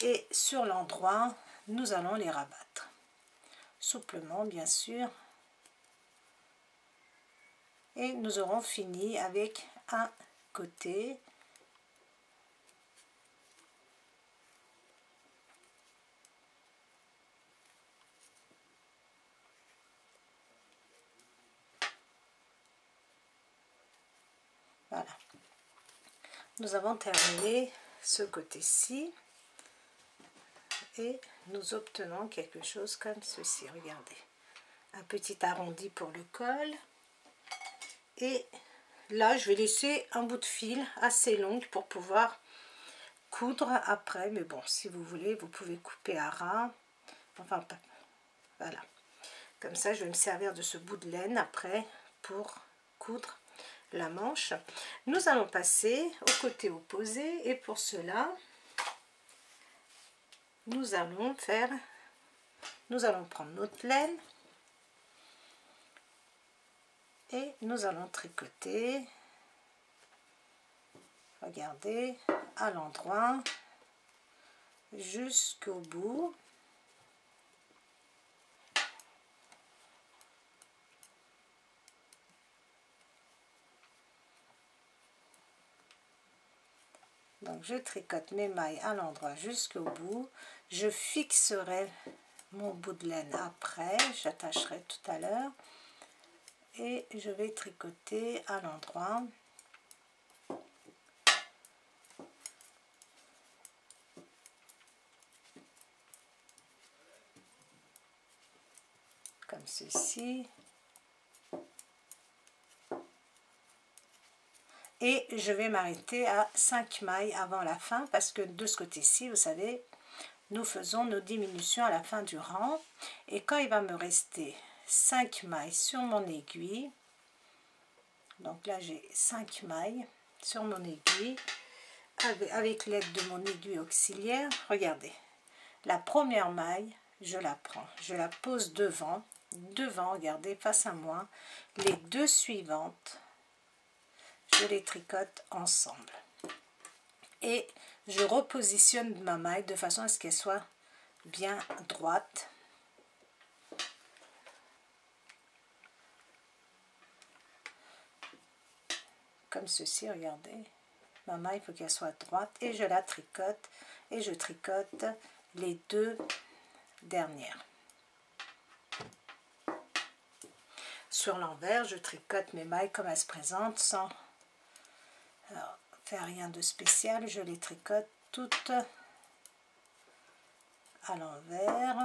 A: Et sur l'endroit, nous allons les rabattre. Souplement, bien sûr. Et nous aurons fini avec un côté. Voilà. Nous avons terminé ce côté-ci. Et nous obtenons quelque chose comme ceci. Regardez. Un petit arrondi pour le col. Et là, je vais laisser un bout de fil assez long pour pouvoir coudre après. Mais bon, si vous voulez, vous pouvez couper à ras. Enfin, voilà. Comme ça, je vais me servir de ce bout de laine après pour coudre la manche. Nous allons passer au côté opposé. Et pour cela, nous allons prendre notre laine. Et nous allons tricoter, regardez, à l'endroit jusqu'au bout. Donc je tricote mes mailles à l'endroit jusqu'au bout. Je fixerai mon bout de laine après, j'attacherai tout à l'heure. Et je vais tricoter à l'endroit. Comme ceci. Et je vais m'arrêter à 5 mailles avant la fin parce que de ce côté-ci, vous savez, nous faisons nos diminutions à la fin du rang. Et quand il va me rester 5 mailles sur mon aiguille, Donc là j'ai 5 mailles sur mon aiguille avec l'aide de mon aiguille auxiliaire. Regardez, la première maille, je la prends, je la pose devant, regardez, face à moi. Les deux suivantes, je les tricote ensemble. Et je repositionne ma maille de façon à ce qu'elle soit bien droite. Comme ceci, regardez. Ma maille, il faut qu'elle soit droite et je la tricote. Et je tricote les deux dernières. Sur l'envers, je tricote mes mailles comme elles se présentent sans faire rien de spécial. Je les tricote toutes à l'envers.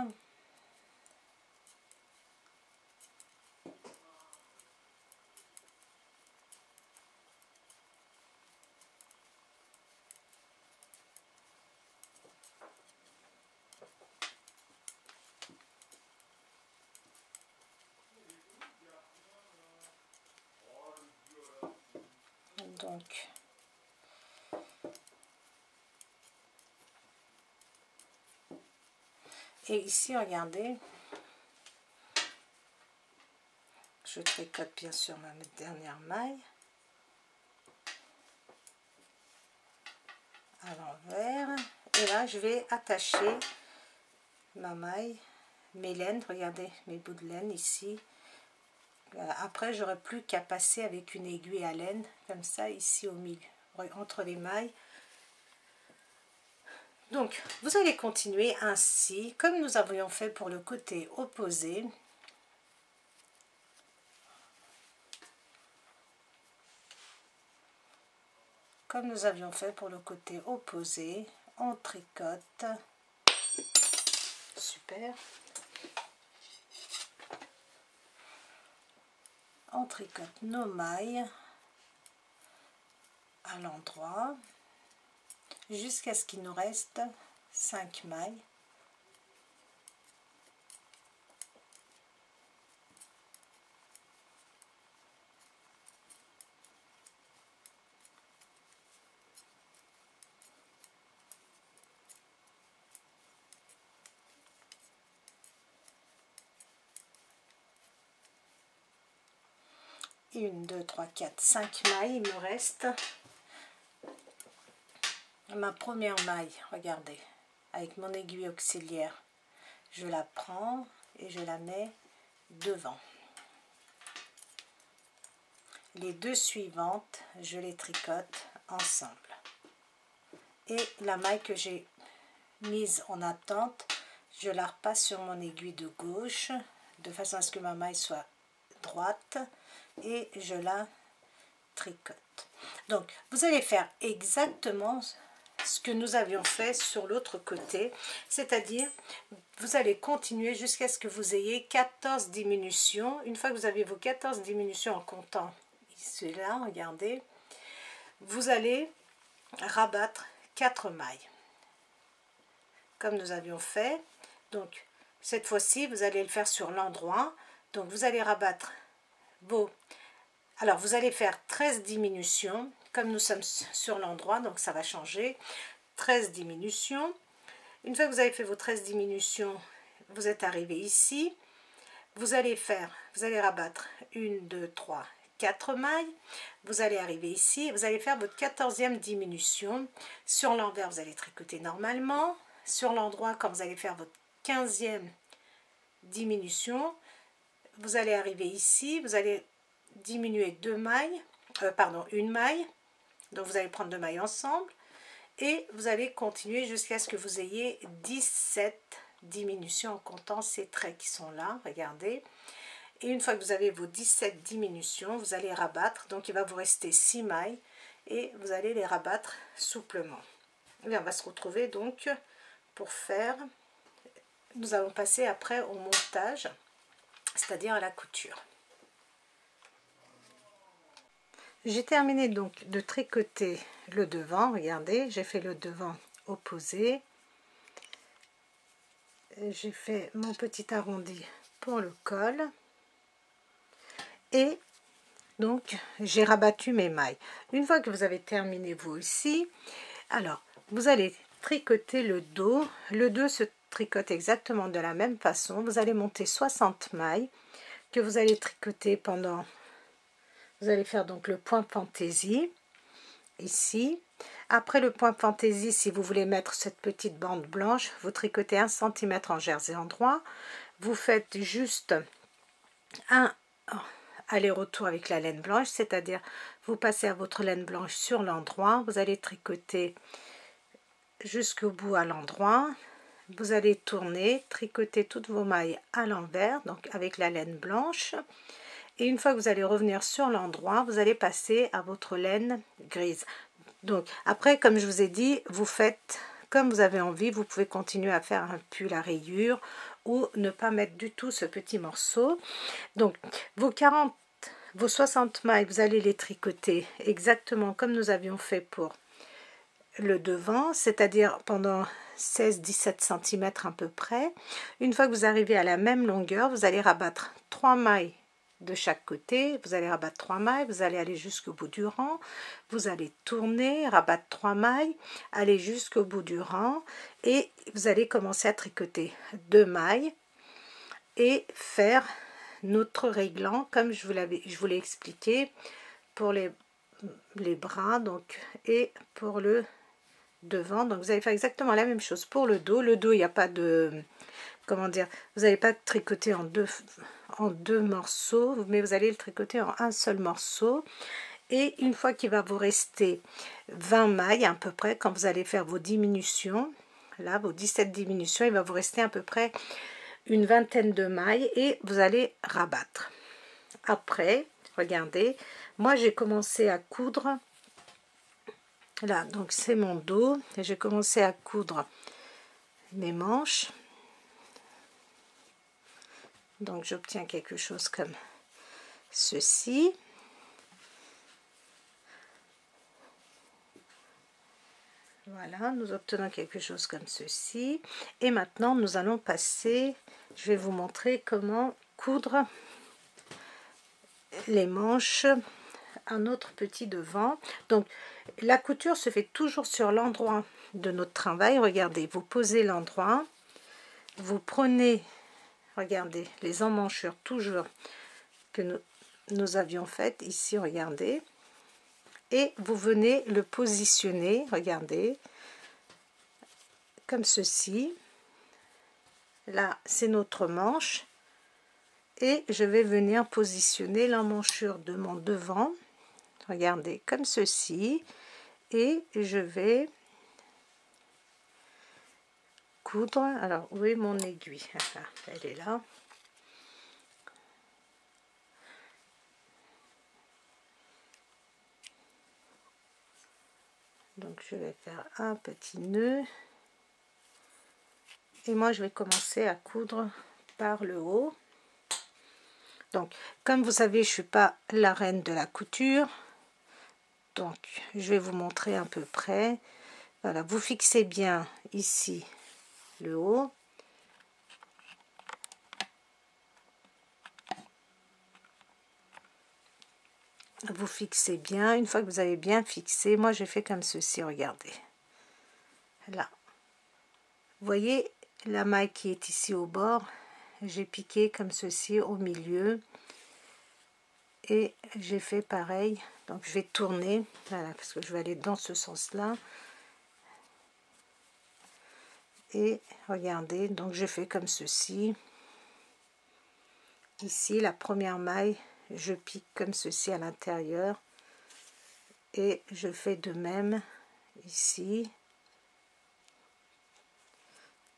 A: Donc, et ici, regardez, je tricote bien sûr ma dernière maille à l'envers. Et là, je vais attacher ma maille, mes laines, regardez mes bouts de laine ici. Après, j'aurai plus qu'à passer avec une aiguille à laine, comme ça, ici au milieu, entre les mailles. Donc, vous allez continuer ainsi, comme nous avions fait pour le côté opposé. Comme nous avions fait pour le côté opposé, on tricote. Super. On tricote nos mailles à l'endroit jusqu'à ce qu'il nous reste 5 mailles. Une, 2, 3, 4, 5 mailles, il me reste ma première maille, regardez, avec mon aiguille auxiliaire, je la prends et je la mets devant. Les deux suivantes, je les tricote ensemble. Et la maille que j'ai mise en attente, je la repasse sur mon aiguille de gauche, de façon à ce que ma maille soit droite, et je la tricote. Donc, vous allez faire exactement ce que nous avions fait sur l'autre côté, c'est-à-dire vous allez continuer jusqu'à ce que vous ayez 14 diminutions. Une fois que vous avez vos 14 diminutions en comptant celui-là, regardez, vous allez rabattre 4 mailles comme nous avions fait. Donc cette fois-ci vous allez le faire sur l'endroit, donc vous allez rabattre vos, alors vous allez faire 13 diminutions comme nous sommes sur l'endroit, donc ça va changer. 13 diminutions. Une fois que vous avez fait vos 13 diminutions, vous êtes arrivé ici, vous allez rabattre 1, 2, 3, 4 mailles, vous allez arriver ici, vous allez faire votre 14e diminution. Sur l'envers, vous allez tricoter normalement. Sur l'endroit, quand vous allez faire votre 15e diminution, vous allez arriver ici, vous allez diminuer 2 mailles, une maille, donc vous allez prendre 2 mailles ensemble, et vous allez continuer jusqu'à ce que vous ayez 17 diminutions en comptant ces traits qui sont là, regardez. Et une fois que vous avez vos 17 diminutions, vous allez rabattre, donc il va vous rester 6 mailles, et vous allez les rabattre souplement. Et bien, on va se retrouver donc pour faire, nous allons passer après au montage, c'est-à-dire à la couture. J'ai terminé donc de tricoter le devant, regardez, j'ai fait le devant opposé, j'ai fait mon petit arrondi pour le col, et Donc j'ai rabattu mes mailles. Une fois que vous avez terminé vous aussi, alors vous allez tricoter le dos. Le dos se tricote exactement de la même façon. Vous allez monter 60 mailles que vous allez tricoter pendant, vous allez faire donc le point fantaisie ici. Après le point fantaisie, si vous voulez mettre cette petite bande blanche, vous tricotez 1 cm en jersey endroit. Vous faites juste un aller-retour avec la laine blanche, c'est-à-dire vous passez à votre laine blanche sur l'endroit, vous allez tricoter jusqu'au bout à l'endroit, vous allez tourner, tricoter toutes vos mailles à l'envers, donc avec la laine blanche, et une fois que vous allez revenir sur l'endroit, vous allez passer à votre laine grise. Donc après, comme je vous ai dit, vous faites comme vous avez envie, vous pouvez continuer à faire un pull à rayures ou ne pas mettre du tout ce petit morceau. Donc vos 60 mailles, vous allez les tricoter exactement comme nous avions fait pour le devant, c'est-à-dire pendant 16-17 cm à peu près. Une fois que vous arrivez à la même longueur, vous allez rabattre 3 mailles de chaque côté, vous allez rabattre 3 mailles, vous allez aller jusqu'au bout du rang, vous allez tourner, rabattre 3 mailles, aller jusqu'au bout du rang et vous allez commencer à tricoter 2 mailles et faire notre réglant comme je vous l'ai expliqué pour les bras donc et pour le devant. Donc vous allez faire exactement la même chose pour le dos. Le dos, il n'y a pas de, comment dire, vous n'allez pas tricoter en deux morceaux, mais vous allez le tricoter en un seul morceau. Et une fois qu'il va vous rester 20 mailles à peu près, quand vous allez faire vos diminutions, là vos 17 diminutions, il va vous rester à peu près une vingtaine de mailles et vous allez rabattre. Après, regardez, moi j'ai commencé à coudre là, donc c'est mon dos et j'ai commencé à coudre mes manches. Donc j'obtiens quelque chose comme ceci. Voilà, nous obtenons quelque chose comme ceci. Et maintenant, nous allons passer, je vais vous montrer comment coudre les manches à notre petit devant. Donc, la couture se fait toujours sur l'endroit de notre travail. Regardez, vous posez l'endroit, vous prenez, regardez, les emmanchures toujours que nous avions faites ici, regardez. Et vous venez le positionner, regardez, comme ceci. Là, c'est notre manche. Et je vais venir positionner l'emmanchure de mon devant. Regardez, comme ceci. Et je vais coudre. Alors, où est mon aiguille? Elle est là. Donc, je vais faire un petit nœud. Et moi, je vais commencer à coudre par le haut. Donc, comme vous savez, je ne suis pas la reine de la couture. Donc, je vais vous montrer à peu près. Voilà, vous fixez bien ici le haut. Vous fixez bien. Une fois que vous avez bien fixé, moi j'ai fait comme ceci, regardez. Là. Vous voyez la maille qui est ici au bord. J'ai piqué comme ceci au milieu. Et j'ai fait pareil. Donc je vais tourner. Voilà, parce que je vais aller dans ce sens-là. Et regardez, donc je fais comme ceci. Ici, la première maille, je pique comme ceci à l'intérieur. Et je fais de même ici.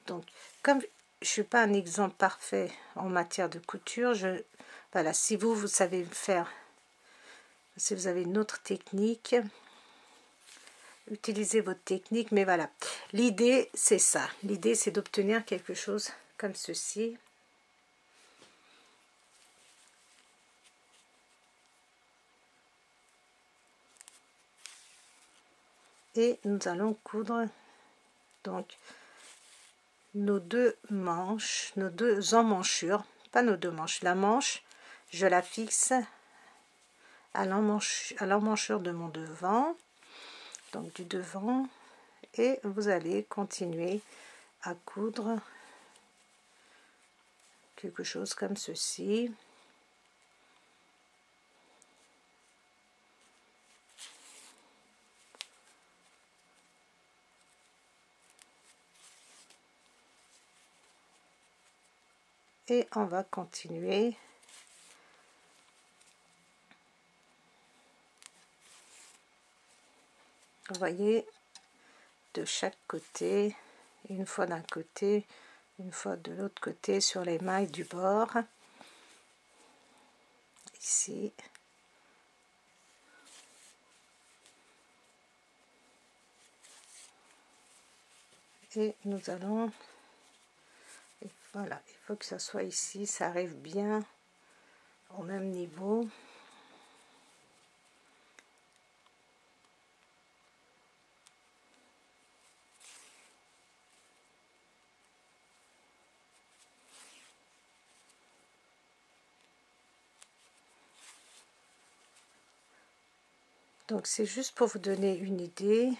A: Donc, comme je suis pas un exemple parfait en matière de couture, voilà, si vous savez faire, si vous avez une autre technique, utilisez votre technique, mais voilà, l'idée c'est ça, l'idée c'est d'obtenir quelque chose comme ceci. Et nous allons coudre donc nos deux manches, nos deux emmanchures, pas nos deux manches, la manche, je la fixe à l'emmanchure de mon devant, donc du devant, et vous allez continuer à coudre quelque chose comme ceci. Et on va continuer vous voyez, de chaque côté, une fois d'un côté, une fois de l'autre côté sur les mailles du bord, ici. Et nous allons, et voilà, il faut que ça soit ici, ça arrive bien au même niveau. Donc c'est juste pour vous donner une idée.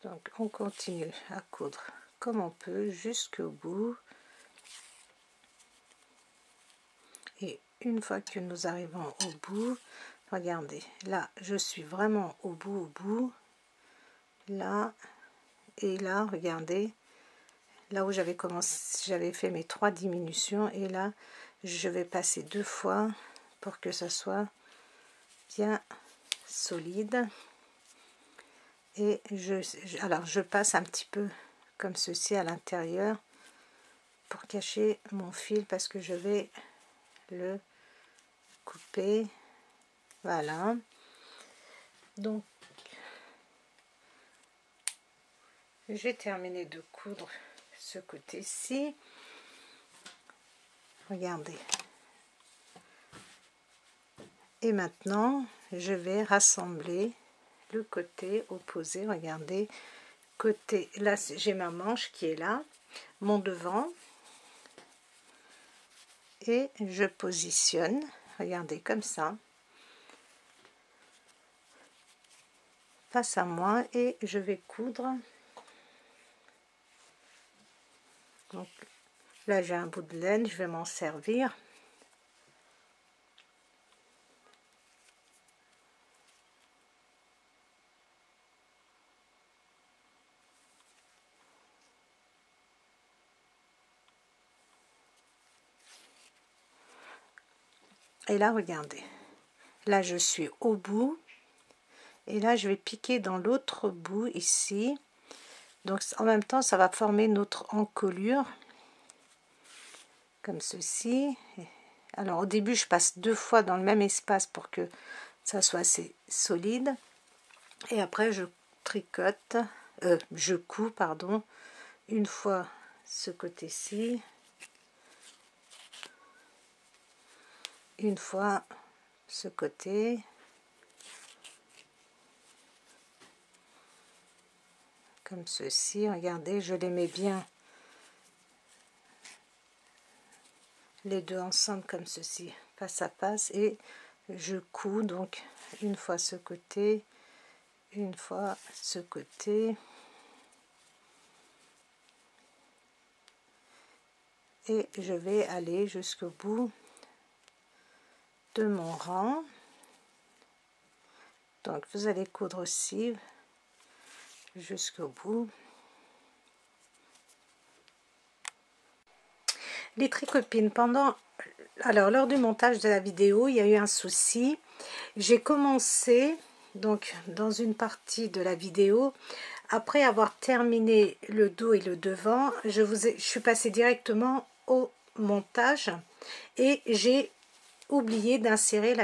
A: Donc on continue à coudre comme on peut jusqu'au bout. Et une fois que nous arrivons au bout, regardez, là je suis vraiment au bout, là et là, regardez, là où j'avais commencé, j'avais fait mes 3 diminutions, et là je vais passer 2 fois pour que ça soit bien solide. Et alors je passe un petit peu comme ceci à l'intérieur pour cacher mon fil, parce que je vais le couper. Voilà, donc j'ai terminé de coudre ce côté-ci. Regardez, et maintenant je vais rassembler le côté opposé. Regardez, côté là j'ai ma manche qui est là, mon devant, et je positionne, regardez, comme ça face à moi, et je vais coudre. Donc là j'ai un bout de laine, je vais m'en servir. Et là regardez, là je suis au bout, et là je vais piquer dans l'autre bout ici. Donc en même temps ça va former notre encolure comme ceci. Alors au début je passe 2 fois dans le même espace pour que ça soit assez solide, et après je tricote, je couds, pardon, une fois ce côté-ci, une fois ce côté, comme ceci. Regardez, je les mets bien les deux ensemble comme ceci, face à face, et je couds donc une fois ce côté, une fois ce côté, et je vais aller jusqu'au bout de mon rang. Donc vous allez coudre aussi jusqu'au bout. Les tricopines, lors du montage de la vidéo, il y a eu un souci. J'ai commencé, donc dans une partie de la vidéo, après avoir terminé le dos et le devant, je suis passée directement au montage et j'ai oublié d'insérer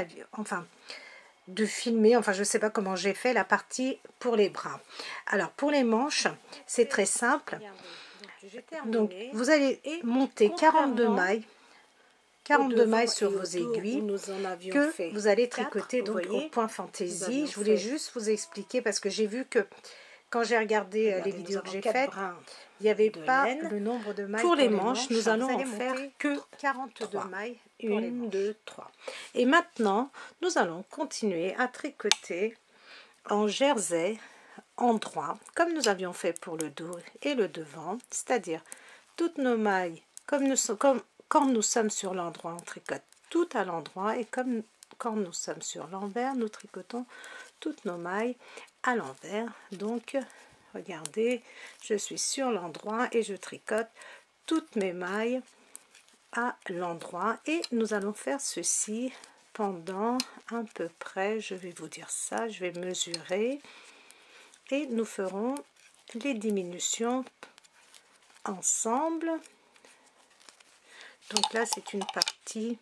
A: de filmer, enfin je sais pas comment j'ai fait la partie pour les bras. Alors pour les manches, c'est très simple. Donc vous allez monter 42 mailles. 42 mailles sur vos aiguilles que vous allez tricoter donc au point fantaisie. Je voulais juste vous expliquer parce que j'ai vu que quand j'ai regardé les vidéos que j'ai faites, il n'y avait pas le nombre de mailles pour les manches. Nous allons en faire que 42 mailles. 1, 2, 3. Et maintenant, nous allons continuer à tricoter en jersey endroit, comme nous avions fait pour le dos et le devant, c'est-à-dire toutes nos mailles, quand nous sommes sur l'endroit, on tricote tout à l'endroit, et comme quand nous sommes sur l'envers, nous tricotons toutes nos mailles à l'envers. Donc regardez, je suis sur l'endroit et je tricote toutes mes mailles à l'endroit, et nous allons faire ceci pendant à peu près, je vais vous dire ça, je vais mesurer, et nous ferons les diminutions ensemble. Donc là c'est une partie,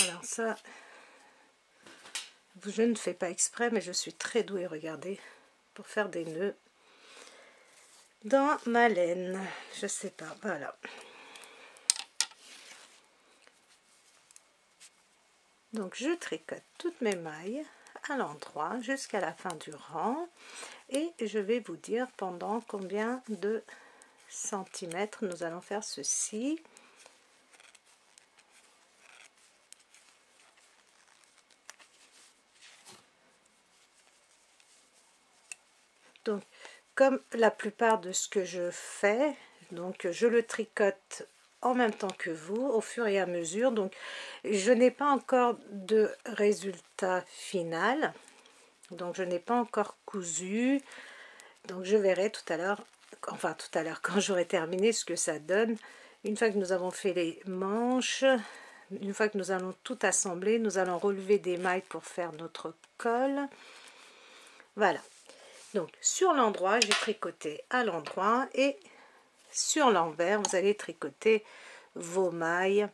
A: alors ça je ne fais pas exprès mais je suis très douée, regardez, pour faire des nœuds dans ma laine, je sais pas, voilà. Donc je tricote toutes mes mailles à l'endroit jusqu'à la fin du rang, et je vais vous dire pendant combien de centimètres nous allons faire ceci. Donc comme la plupart de ce que je fais, donc je le tricote en même temps que vous au fur et à mesure, donc je n'ai pas encore de résultat final, donc je n'ai pas encore cousu, donc je verrai tout à l'heure, enfin tout à l'heure quand j'aurai terminé, ce que ça donne. Une fois que nous avons fait les manches, une fois que nous allons tout assembler, nous allons relever des mailles pour faire notre col. Voilà, donc sur l'endroit j'ai tricoté à l'endroit, et sur l'envers vous allez tricoter vos mailles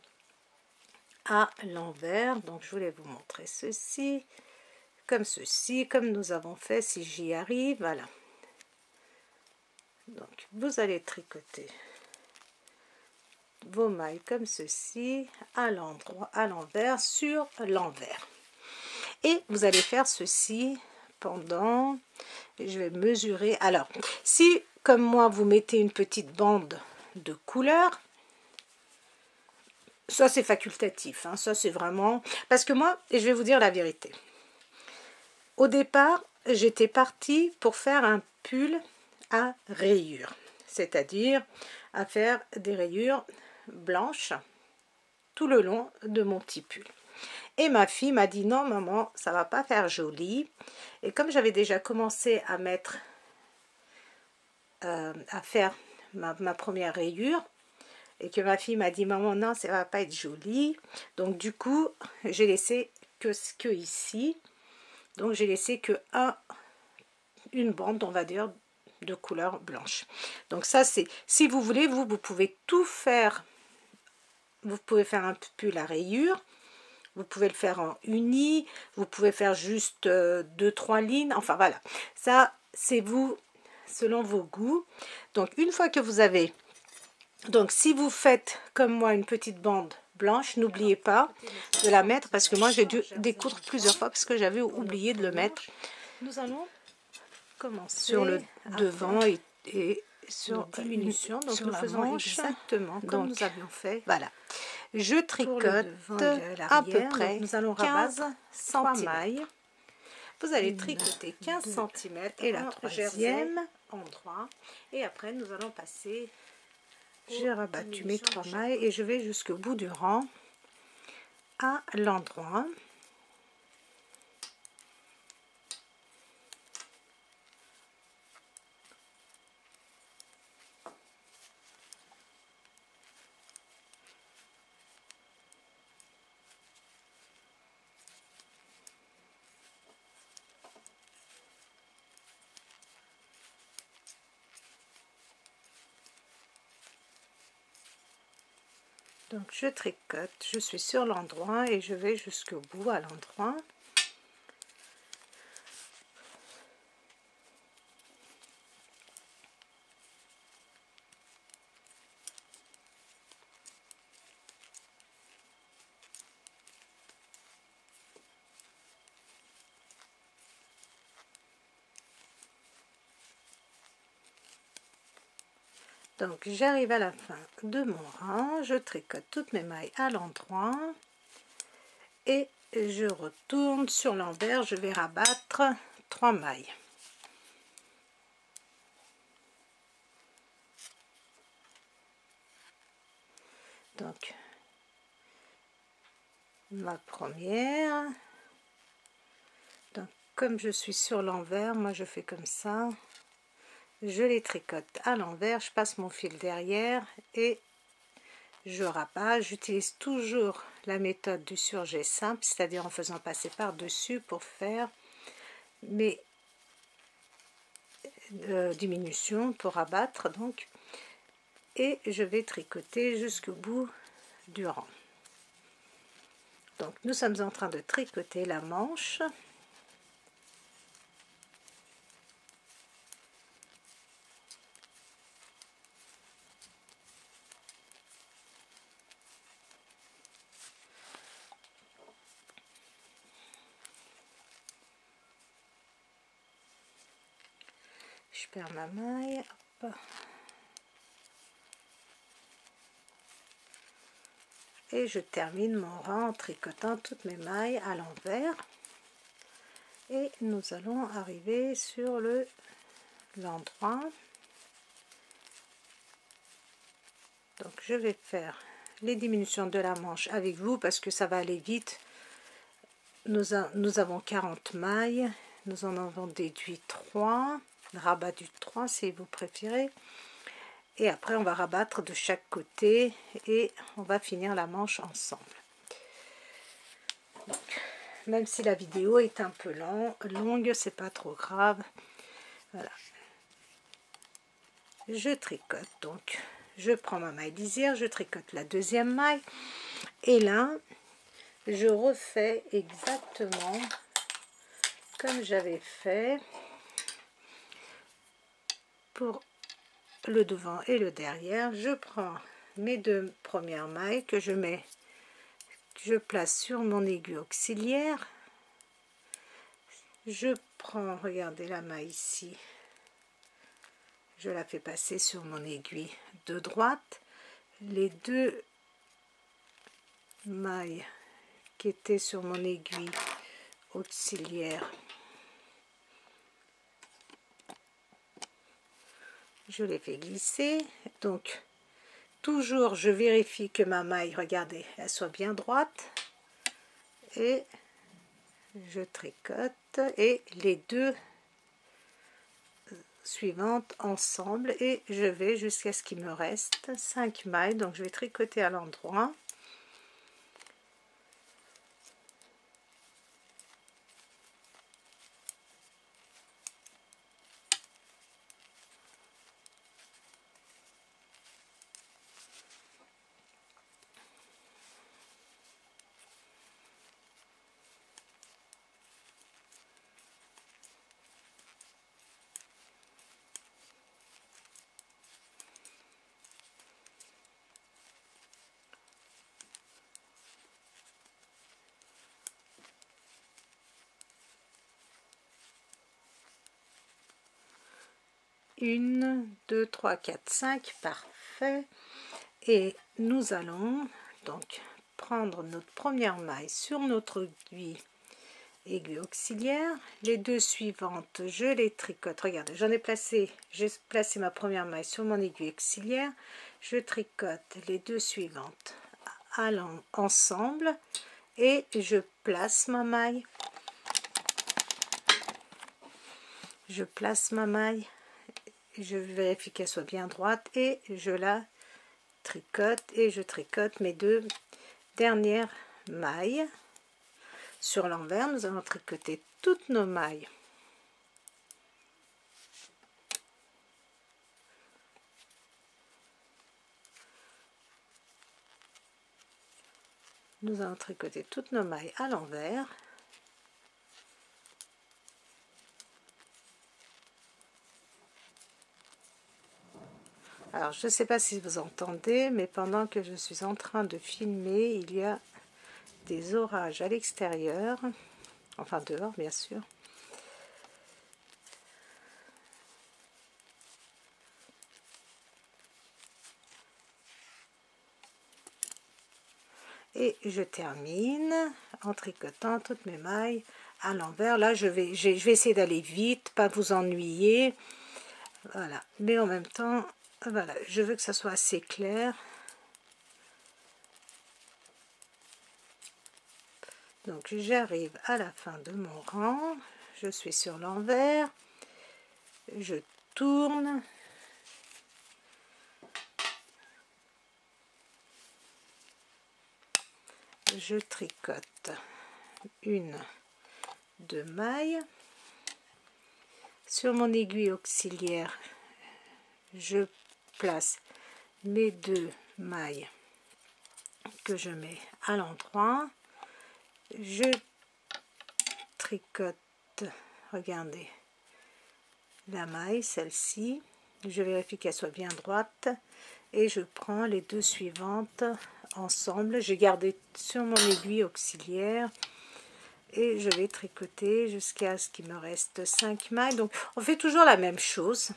A: à l'envers. Donc je voulais vous montrer ceci, comme nous avons fait, si j'y arrive, voilà. Donc vous allez tricoter vos mailles comme ceci à l'endroit, à l'envers, sur l'envers, et vous allez faire ceci pendant, je vais mesurer. Alors si comme moi vous mettez une petite bande de couleur, ça c'est facultatif, hein, ça c'est vraiment parce que moi, et je vais vous dire la vérité, au départ j'étais partie pour faire un pull à rayures, c'est-à-dire à faire des rayures blanches tout le long de mon petit pull. Et ma fille m'a dit non maman, ça va pas faire joli. Et comme j'avais déjà commencé à mettre à faire ma première rayure, et que ma fille m'a dit maman non, ça va pas être joli, donc du coup j'ai laissé que ici, donc j'ai laissé que une bande, on va dire, de couleur blanche. Donc ça c'est, si vous voulez, vous pouvez tout faire. Vous pouvez faire un pull à rayures, vous pouvez le faire en uni, vous pouvez faire juste 2-3 lignes, enfin voilà, ça c'est vous, selon vos goûts. Donc une fois que vous avez, donc si vous faites comme moi une petite bande blanche, n'oubliez pas de la mettre, parce que moi j'ai dû découdre plusieurs fois parce que j'avais oublié de le mettre. Nous allons commencer sur le devant et sur diminution, donc nous faisons exactement comme nous avions fait. Voilà, je tricote à peu près, nous allons 15 cm. Vous allez tricoter 15 cm et la troisième endroit, et après nous allons passer. J'ai rabattu mes 3 mailles et je vais jusqu'au bout du rang à l'endroit. Donc je tricote, je suis sur l'endroit et je vais jusqu'au bout à l'endroit. Donc j'arrive à la fin de mon rang, je tricote toutes mes mailles à l'endroit et je retourne sur l'envers, je vais rabattre 3 mailles. Donc ma première, donc comme je suis sur l'envers, moi je fais comme ça. Je les tricote à l'envers, je passe mon fil derrière et je rabats. J'utilise toujours la méthode du surjet simple, c'est-à-dire en faisant passer par-dessus pour faire mes diminutions, pour rabattre donc. Et je vais tricoter jusqu'au bout du rang. Donc nous sommes en train de tricoter la manche. Je perds ma maille. Hop. Et je termine mon rang en tricotant toutes mes mailles à l'envers. Et nous allons arriver sur l'endroit. Donc je vais faire les diminutions de la manche avec vous parce que ça va aller vite. Nous avons 40 mailles, nous en avons déduit 3, rabattu 3 si vous préférez. Et après on va rabattre de chaque côté et on va finir la manche ensemble. Donc, même si la vidéo est un peu longue, c'est pas trop grave. Voilà. Je tricote, donc je prends ma maille lisière, je tricote la deuxième maille et là je refais exactement comme j'avais fait pour le devant et le derrière. Je prends mes 2 premières mailles que je place sur mon aiguille auxiliaire. Je prends, regardez la maille ici, je la fais passer sur mon aiguille de droite. Les 2 mailles qui étaient sur mon aiguille auxiliaire, je les fais glisser. Donc toujours je vérifie que ma maille, regardez, elle soit bien droite et je tricote et les 2 suivantes ensemble et je vais jusqu'à ce qu'il me reste 5 mailles. Donc je vais tricoter à l'endroit. Une, 2, 3, 4, 5, parfait. Et nous allons donc prendre notre première maille sur notre aiguille auxiliaire. Les 2 suivantes, je les tricote. Regardez, j'ai placé ma première maille sur mon aiguille auxiliaire. Je tricote les 2 suivantes ensemble et je place ma maille. Je place ma maille. Je vérifie qu'elle soit bien droite et je la tricote et je tricote mes 2 dernières mailles. Sur l'envers, nous allons tricoter toutes nos mailles nous allons tricoter toutes nos mailles à l'envers. Alors je ne sais pas si vous entendez, mais pendant que je suis en train de filmer, il y a des orages à l'extérieur, enfin dehors bien sûr. Et je termine en tricotant toutes mes mailles à l'envers. Là je vais essayer d'aller vite, pas vous ennuyer, voilà, mais en même temps voilà, je veux que ça soit assez clair. Donc j'arrive à la fin de mon rang, je suis sur l'envers, je tourne, je tricote une, deux mailles. Sur mon aiguille auxiliaire, je place mes deux mailles que je mets à l'endroit. Je tricote, regardez, la maille, celle-ci. Je vérifie qu'elle soit bien droite et je prends les deux suivantes ensemble. J'ai gardé sur mon aiguille auxiliaire et je vais tricoter jusqu'à ce qu'il me reste 5 mailles. Donc on fait toujours la même chose.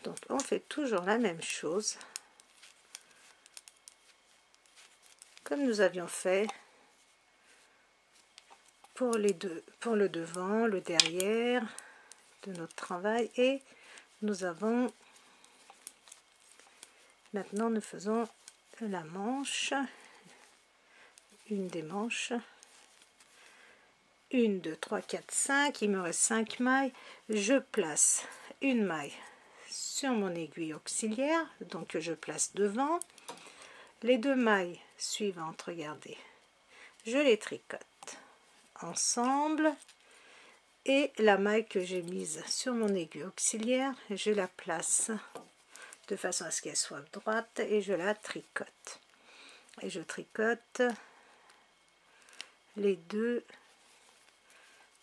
A: Donc on fait toujours la même chose comme nous avions fait pour les deux, pour le devant, le derrière de notre travail. Et nous avons maintenant, nous faisons la manche, une des manches, 1 2 3 4 5, il me reste 5 mailles. Je place une maille sur mon aiguille auxiliaire, donc je place devant. Les deux mailles suivantes, regardez, je les tricote ensemble et la maille que j'ai mise sur mon aiguille auxiliaire, je la place de façon à ce qu'elle soit droite et je la tricote. Et je tricote les deux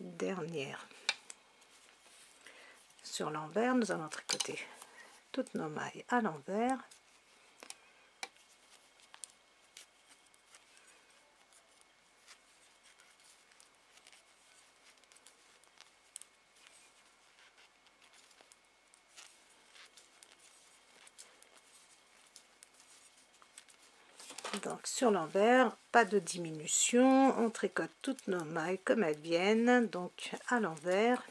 A: dernières. Sur l'envers, nous allons tricoter toutes nos mailles à l'envers. Donc sur l'envers, pas de diminution, on tricote toutes nos mailles comme elles viennent, donc à l'envers.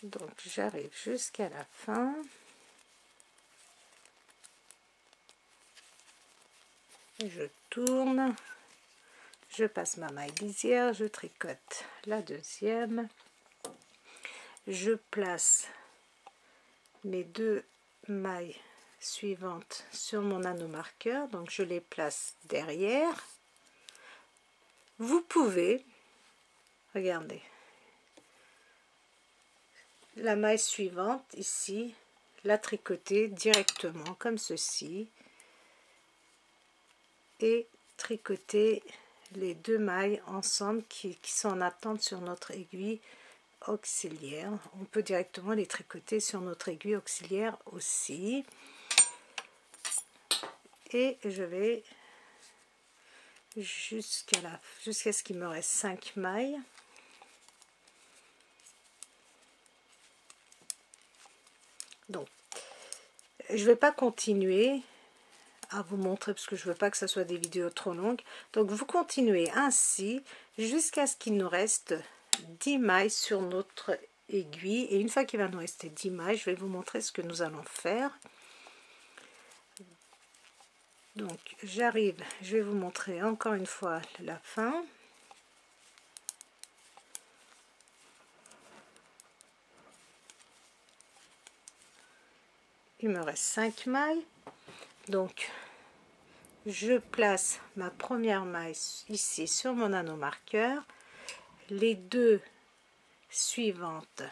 A: Donc j'arrive jusqu'à la fin. Je tourne, je passe ma maille lisière, je tricote la deuxième, je place mes deux mailles suivantes sur mon anneau marqueur, donc je les place derrière. Vous pouvez, regardez, la maille suivante ici, la tricoter directement comme ceci et tricoter les deux mailles ensemble qui sont en attente sur notre aiguille auxiliaire. On peut directement les tricoter sur notre aiguille auxiliaire aussi. Et je vais jusqu'à ce qu'il me reste 5 mailles. Donc je ne vais pas continuer à vous montrer parce que je veux pas que ça soit des vidéos trop longues. Donc vous continuez ainsi jusqu'à ce qu'il nous reste 10 mailles sur notre aiguille, et une fois qu'il va nous rester 10 mailles, je vais vous montrer ce que nous allons faire. Donc j'arrive, je vais vous montrer encore une fois la fin. Il me reste 5 mailles, donc je place ma première maille ici sur mon anneau marqueur, les deux suivantes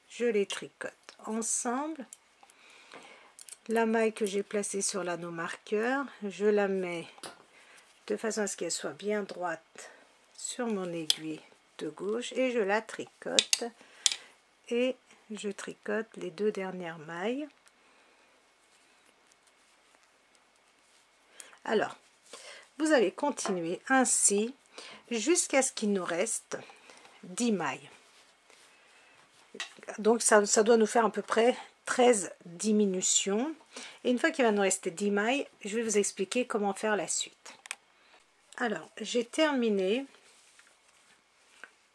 A: je les tricote ensemble. La maille que j'ai placée sur l'anneau marqueur, je la mets de façon à ce qu'elle soit bien droite sur mon aiguille de gauche et je la tricote, et je tricote les deux dernières mailles. Alors vous allez continuer ainsi jusqu'à ce qu'il nous reste 10 mailles. Donc ça doit nous faire à peu près 13 diminutions, et une fois qu'il va nous rester 10 mailles, je vais vous expliquer comment faire la suite. Alors j'ai terminé,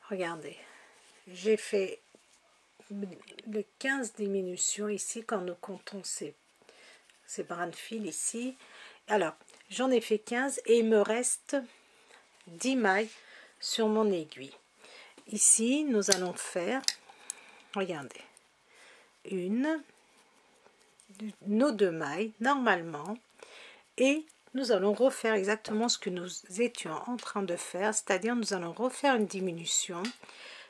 A: regardez, j'ai fait les 15 diminutions ici quand nous comptons ces brins de fil ici. Alors j'en ai fait 15 et il me reste 10 mailles sur mon aiguille. Ici nous allons faire, regardez, nos 2 mailles normalement, et nous allons refaire exactement ce que nous étions en train de faire, c'est-à-dire nous allons refaire une diminution,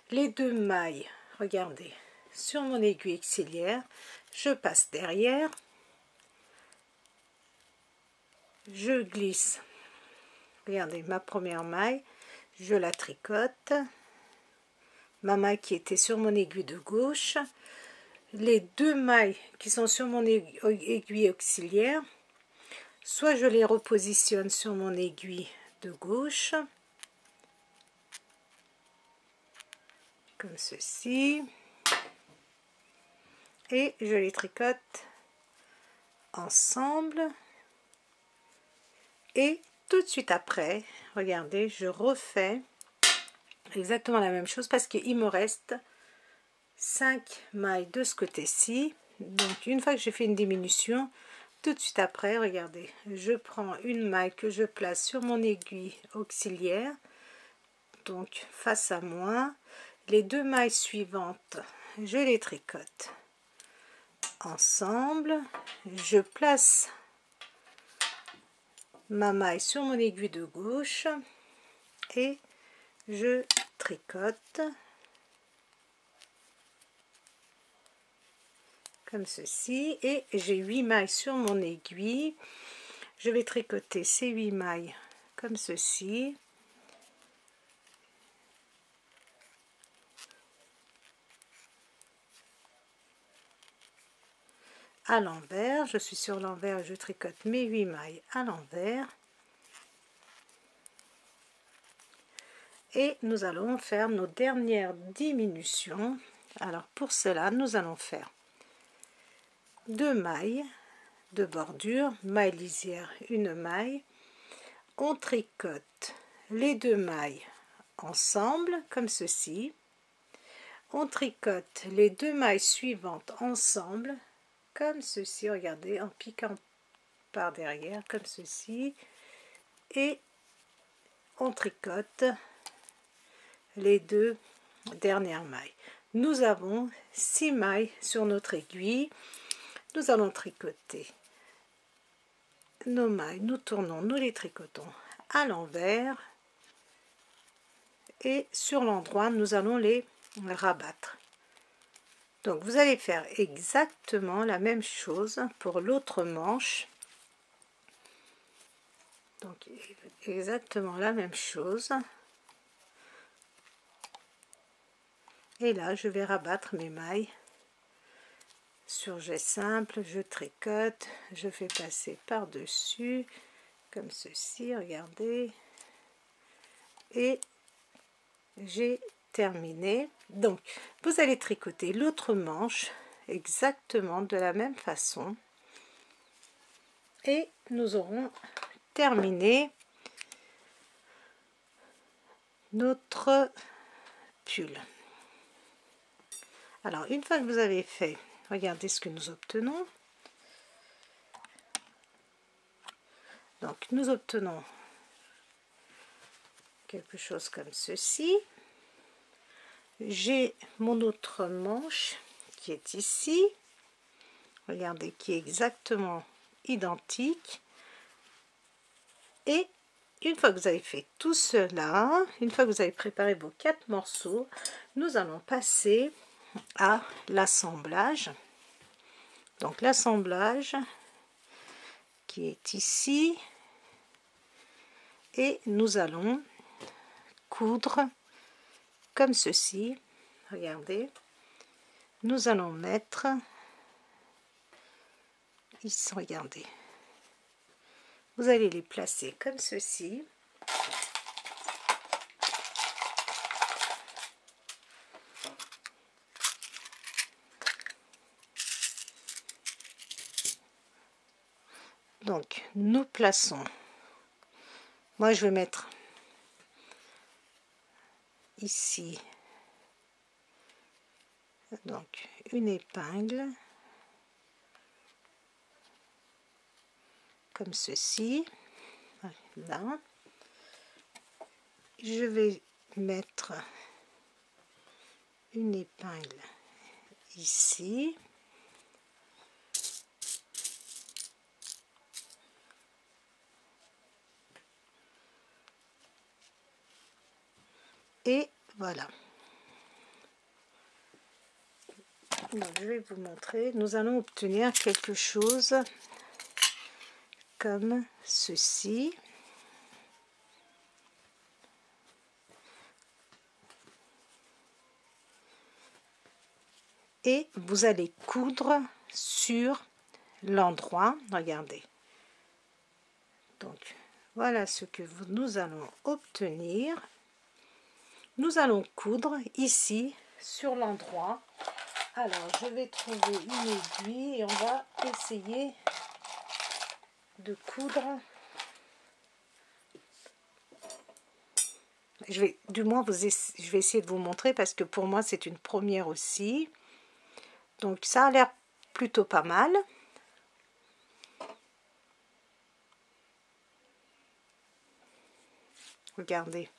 A: les 2 mailles, regardez, sur mon aiguille auxiliaire, je passe derrière, je glisse, regardez ma première maille, je la tricote, ma maille qui était sur mon aiguille de gauche, les 2 mailles qui sont sur mon aiguille auxiliaire, soit je les repositionne sur mon aiguille de gauche, comme ceci, et je les tricote ensemble, et tout de suite après, regardez, je refais exactement la même chose parce qu'il me reste 5 mailles de ce côté-ci. Donc une fois que j'ai fait une diminution, tout de suite après, regardez, je prends une maille que je place sur mon aiguille auxiliaire, donc face à moi, les 2 mailles suivantes, je les tricote ensemble, je place ma maille sur mon aiguille de gauche et je tricote comme ceci, et j'ai 8 mailles sur mon aiguille. Je vais tricoter ces 8 mailles comme ceci, à l'envers. Je suis sur l'envers et je tricote mes 8 mailles à l'envers, et nous allons faire nos dernières diminutions. Alors pour cela nous allons faire 2 mailles de bordure, maille lisière, une maille, on tricote les 2 mailles ensemble comme ceci, on tricote les 2 mailles suivantes ensemble comme ceci, regardez, en piquant par derrière comme ceci, et on tricote les 2 dernières mailles. Nous avons 6 mailles sur notre aiguille. Nous allons tricoter nos mailles, nous tournons, nous les tricotons à l'envers, et sur l'endroit nous allons les rabattre. Donc vous allez faire exactement la même chose pour l'autre manche, donc exactement la même chose, et là je vais rabattre mes mailles sur jet simple, je tricote, je fais passer par dessus comme ceci, regardez, et j'ai terminé. Donc vous allez tricoter l'autre manche exactement de la même façon. et nous aurons terminé notre pull. Alors une fois que vous avez fait, regardez ce que nous obtenons. Donc nous obtenons quelque chose comme ceci. J'ai mon autre manche qui est ici, regardez, qui est exactement identique. Et une fois que vous avez fait tout cela, une fois que vous avez préparé vos 4 morceaux, nous allons passer à l'assemblage. Donc l'assemblage qui est ici, et nous allons coudre comme ceci. Regardez, nous allons mettre ici, regardez, vous allez les placer comme ceci. Donc nous plaçons, moi je vais mettre ici donc une épingle comme ceci. Là je vais mettre une épingle ici, et voilà. Donc, je vais vous montrer, nous allons obtenir quelque chose comme ceci. Et vous allez coudre sur l'endroit, regardez. Donc voilà ce que nous allons obtenir. Nous allons coudre ici sur l'endroit. Alors je vais trouver une aiguille et on va essayer de coudre. Je vais essayer de vous montrer parce que pour moi c'est une première aussi. Donc ça a l'air plutôt pas mal. Regardez,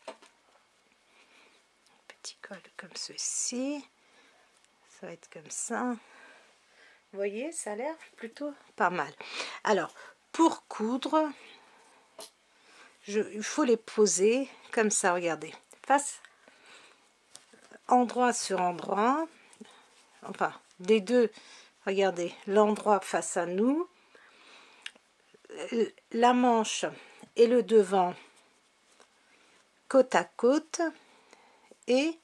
A: petit col comme ceci, ça va être comme ça. Vous voyez, ça a l'air plutôt pas mal. Alors pour coudre, il faut les poser comme ça, regardez, face endroit sur endroit, enfin des deux, regardez, l'endroit face à nous, la manche et le devant côte à côte, et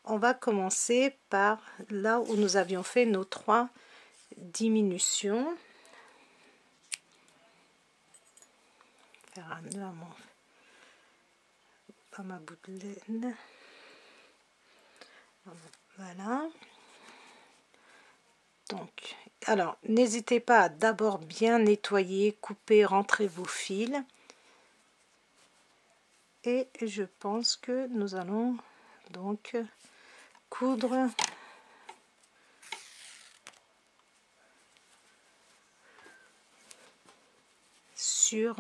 A: on va commencer par là où nous avions fait nos 3 diminutions. Faire un nœud à ma bout de laine. Voilà. Donc, alors n'hésitez pas à d'abord bien nettoyer, couper, rentrer vos fils. Et je pense que nous allons donc coudre sur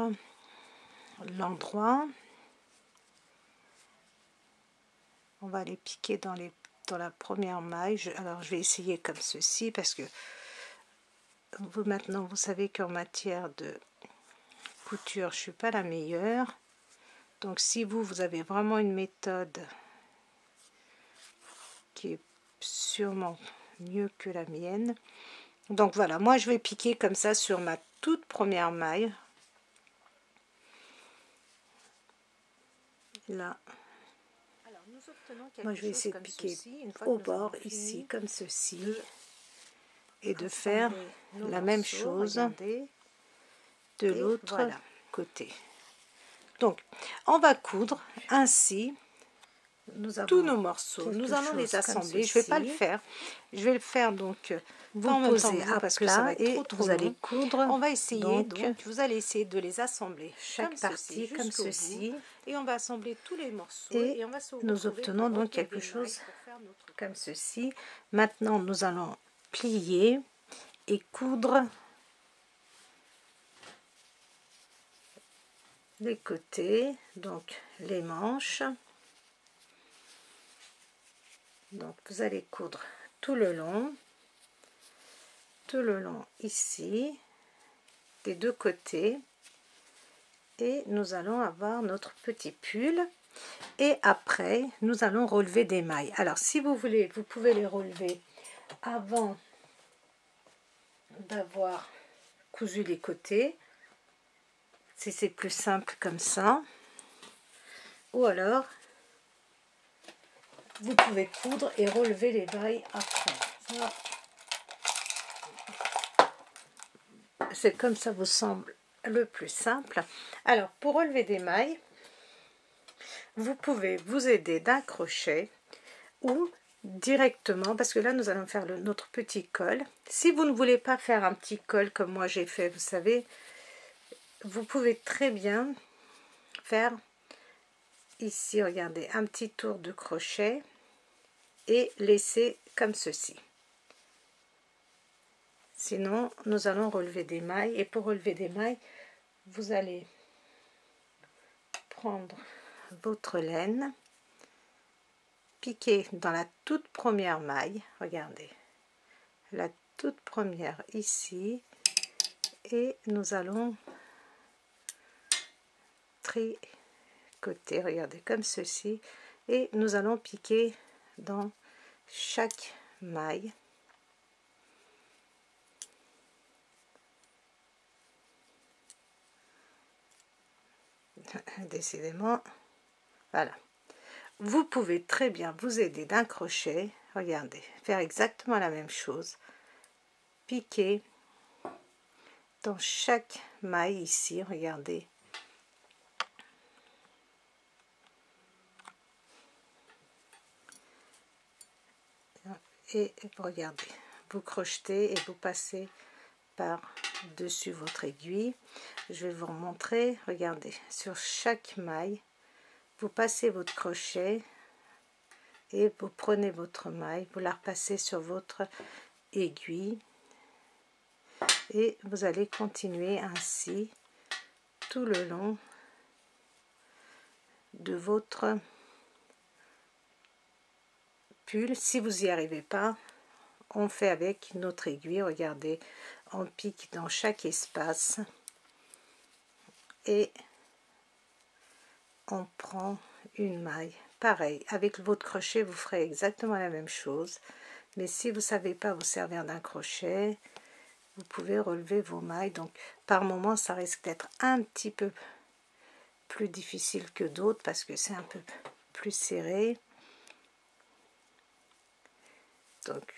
A: l'endroit. On va les piquer dans la première maille. Alors je vais essayer comme ceci parce que maintenant vous savez qu'en matière de couture je suis pas la meilleure. Donc si vous avez vraiment une méthode qui est sûrement mieux que la mienne. Donc voilà, moi je vais piquer comme ça sur ma toute première maille. Là. Alors, nous obtenons moi je vais essayer de piquer au bord ici comme ceci et de faire la même chose de l'autre côté. Donc on va coudre ainsi nous avons tous nos morceaux, nous allons les assembler. Je ne vais pas le faire, je vais le faire donc vous poser à plat et vous allez coudre. On va essayer donc vous allez essayer de les assembler chaque partie comme ceci et on va assembler tous les morceaux et on va se nous obtenons donc quelque chose comme ceci. Maintenant nous allons plier et coudre les côtés, donc les manches. Donc vous allez coudre tout le long ici des deux côtés et nous allons avoir notre petit pull et après nous allons relever des mailles. Alors si vous voulez, vous pouvez les relever avant d'avoir cousu les côtés si c'est plus simple comme ça, ou alors vous pouvez coudre et relever les mailles après. C'est comme ça vous semble le plus simple. Alors pour relever des mailles, vous pouvez vous aider d'un crochet ou directement, parce que là nous allons faire notre petit col. Si vous ne voulez pas faire un petit col comme moi j'ai fait, vous savez, vous pouvez très bien faire ici, regardez, un petit tour de crochet et laisser comme ceci. Sinon nous allons relever des mailles et pour relever des mailles vous allez prendre votre laine, piquer dans la toute première maille, regardez, la toute première ici, et nous allons tricoter, regardez, comme ceci, et nous allons piquer dans chaque maille. Décidément, voilà. Vous pouvez très bien vous aider d'un crochet, regardez, faire exactement la même chose, piquer dans chaque maille ici, regardez, et regardez, vous crochetez et vous passez par dessus votre aiguille. Je vais vous remontrer, regardez, sur chaque maille vous passez votre crochet et vous prenez votre maille, vous la repassez sur votre aiguille et vous allez continuer ainsi tout le long de votre pull. Si vous n'y arrivez pas, on fait avec notre aiguille, regardez, on pique dans chaque espace et on prend une maille. Pareil, avec votre crochet vous ferez exactement la même chose, mais si vous ne savez pas vous servir d'un crochet, vous pouvez relever vos mailles. Donc par moment ça risque d'être un petit peu plus difficile que d'autres parce que c'est un peu plus serré. Donc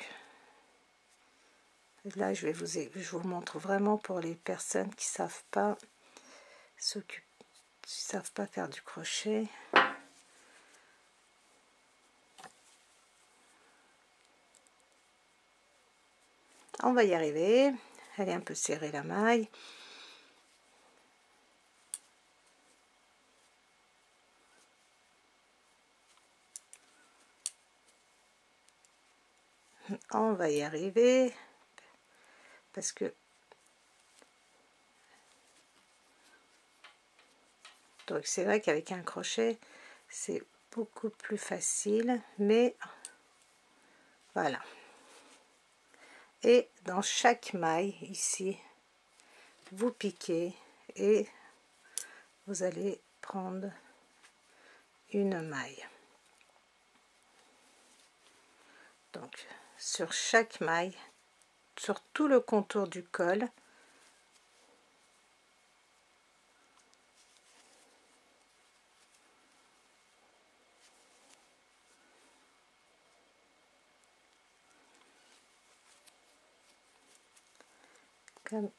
A: là je vous montre vraiment pour les personnes qui savent pas faire du crochet. On va y arriver. Elle est un peu serrée la maille. On va y arriver parce que donc c'est vrai qu'avec un crochet c'est beaucoup plus facile, mais voilà. Et dans chaque maille ici vous piquez et vous allez prendre une maille. Donc sur chaque maille, sur tout le contour du col, comme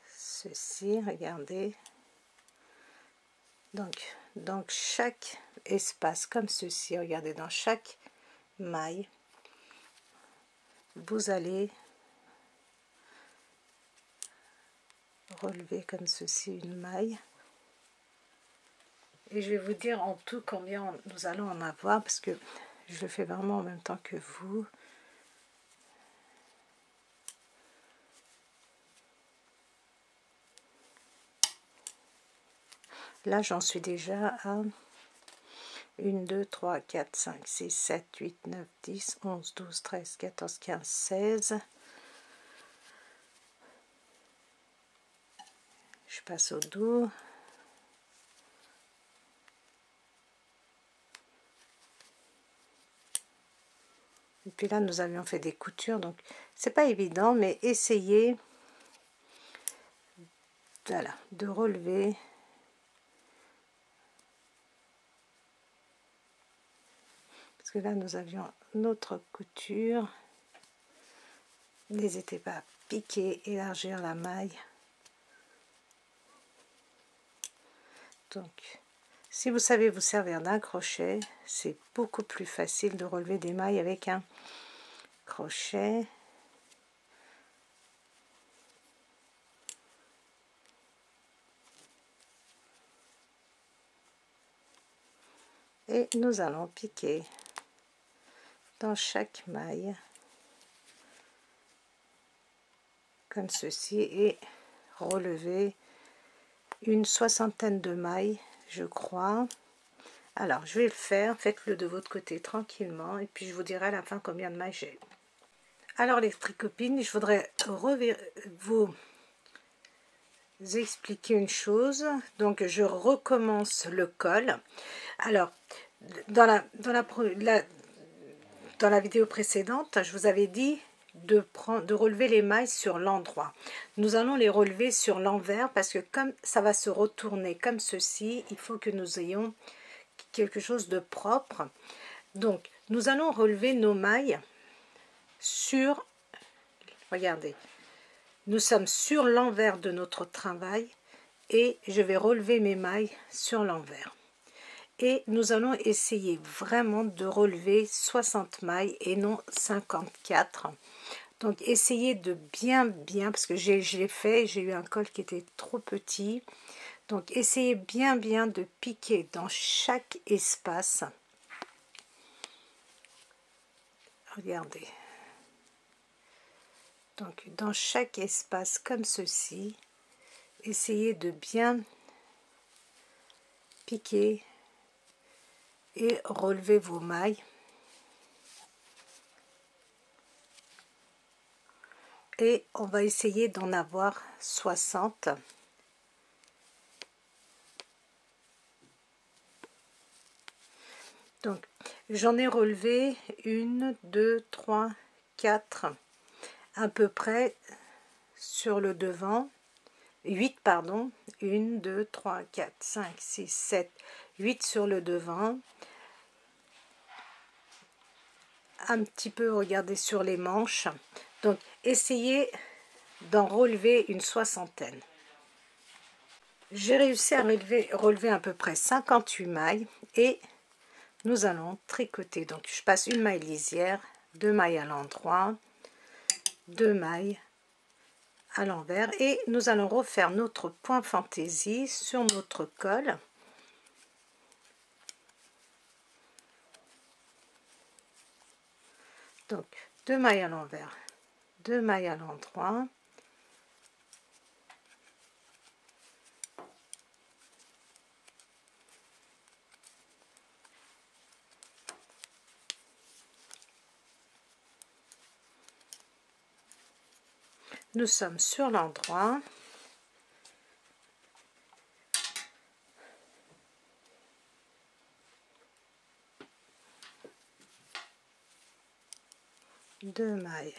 A: ceci, regardez, Donc chaque espace comme ceci, regardez, dans chaque maille, vous allez relever comme ceci une maille. Et je vais vous dire en tout combien nous allons en avoir, parce que je le fais vraiment en même temps que vous. Là, j'en suis déjà à 1, 2, 3, 4, 5, 6, 7, 8, 9, 10, 11, 12, 13, 14, 15, 16. Je passe au dos. Et puis là, nous avions fait des coutures, donc c'est pas évident, mais essayez, voilà, de relever. Parce que là, nous avions notre couture. N'hésitez pas à piquer, élargir la maille. Donc, si vous savez vous servir d'un crochet, c'est beaucoup plus facile de relever des mailles avec un crochet. Et nous allons piquer dans chaque maille comme ceci et relever une soixantaine de mailles, je crois. Alors je vais le faire, faites-le de votre côté tranquillement et puis je vous dirai à la fin combien de mailles j'ai. Alors les tricopines, je voudrais vous expliquer une chose. Donc je recommence le col. Alors dans la vidéo précédente, je vous avais dit de relever les mailles sur l'endroit. Nous allons les relever sur l'envers parce que comme ça va se retourner comme ceci, il faut que nous ayons quelque chose de propre. Donc nous allons relever nos mailles sur, regardez, nous sommes sur l'envers de notre travail et je vais relever mes mailles sur l'envers. Et nous allons essayer vraiment de relever 60 mailles et non 54. Donc essayez de bien, parce que je l'ai fait, j'ai eu un col qui était trop petit. Donc essayez bien de piquer dans chaque espace. Regardez. Donc dans chaque espace comme ceci, essayez de bien piquer et relever vos mailles. Et on va essayer d'en avoir 60. Donc j'en ai relevé 1, 2, 3, 4 à peu près sur le devant, 8 pardon, 1, 2, 3, 4, 5, 6, 7, 8 sur le devant. Un petit peu, regardez, sur les manches. Donc essayez d'en relever une soixantaine. J'ai réussi à relever à peu près 58 mailles et nous allons tricoter. Donc je passe une maille lisière, 2 mailles à l'endroit, 2 mailles à l'envers et nous allons refaire notre point fantaisie sur notre col. Donc 2 mailles à l'envers, 2 mailles à l'endroit, nous sommes sur l'endroit. Deux mailles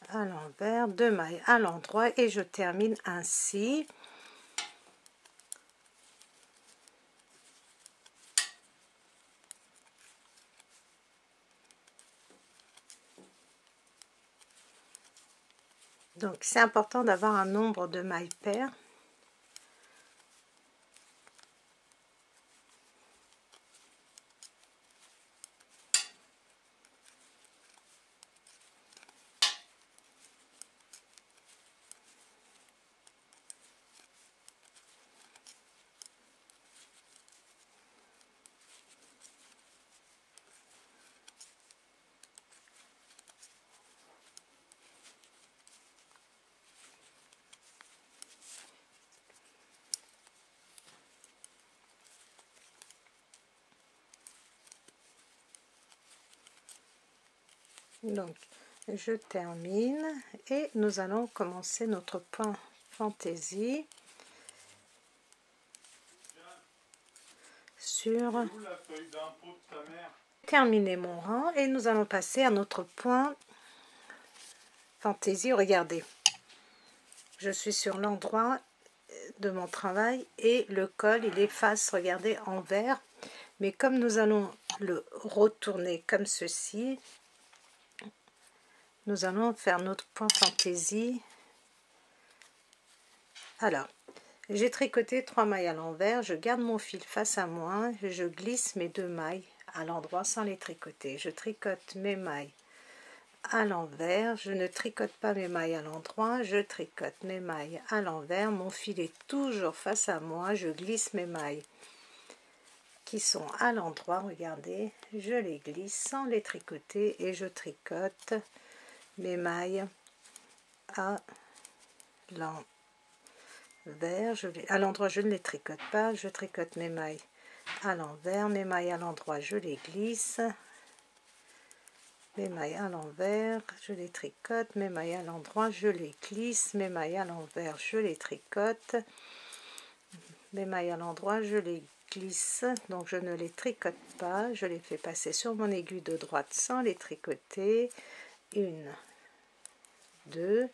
A: à l'envers, 2 mailles à l'endroit et je termine ainsi. Donc c'est important d'avoir un nombre de mailles paires. Donc je termine et nous allons commencer notre point fantaisie sur terminer mon rang et nous allons passer à notre point fantaisie. Regardez, je suis sur l'endroit de mon travail et le col il est face, regardez, envers, mais comme nous allons le retourner comme ceci, nous allons faire notre point fantaisie. Alors j'ai tricoté 3 mailles à l'envers, je garde mon fil face à moi, je glisse mes 2 mailles à l'endroit sans les tricoter, je tricote mes mailles à l'envers, je ne tricote pas mes mailles à l'endroit, je tricote mes mailles à l'envers, mon fil est toujours face à moi, je glisse mes mailles qui sont à l'endroit, regardez, je les glisse sans les tricoter et je tricote mes mailles à l'envers, à l'endroit je ne les tricote pas, je tricote mes mailles à l'envers, mes mailles à l'endroit je les glisse, mes mailles à l'envers je les tricote, mes mailles à l'endroit je les glisse, mes mailles à l'envers je les tricote, mes mailles à l'endroit je les glisse, donc je ne les tricote pas, je les fais passer sur mon aiguille de droite sans les tricoter, 1, 2,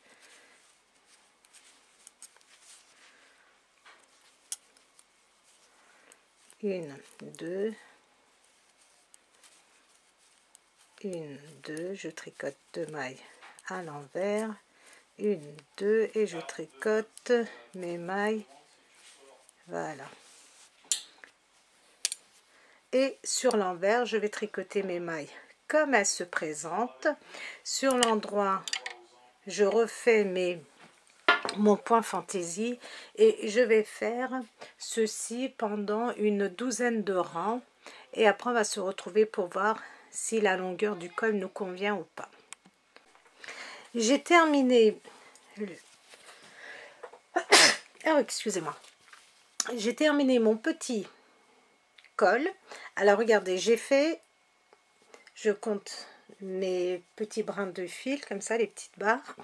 A: 1, 2, 1, 2, je tricote 2 mailles à l'envers, 1, 2 et je tricote mes mailles, voilà, et sur l'envers je vais tricoter mes mailles comme elles se présentent. Sur l'endroit je refais mon point fantaisie et je vais faire ceci pendant une douzaine de rangs et après on va se retrouver pour voir si la longueur du col nous convient ou pas. J'ai terminé oh, excusez-moi, j'ai terminé mon petit col. Alors regardez, j'ai fait, je compte mes petits brins de fil comme ça, les petites barres,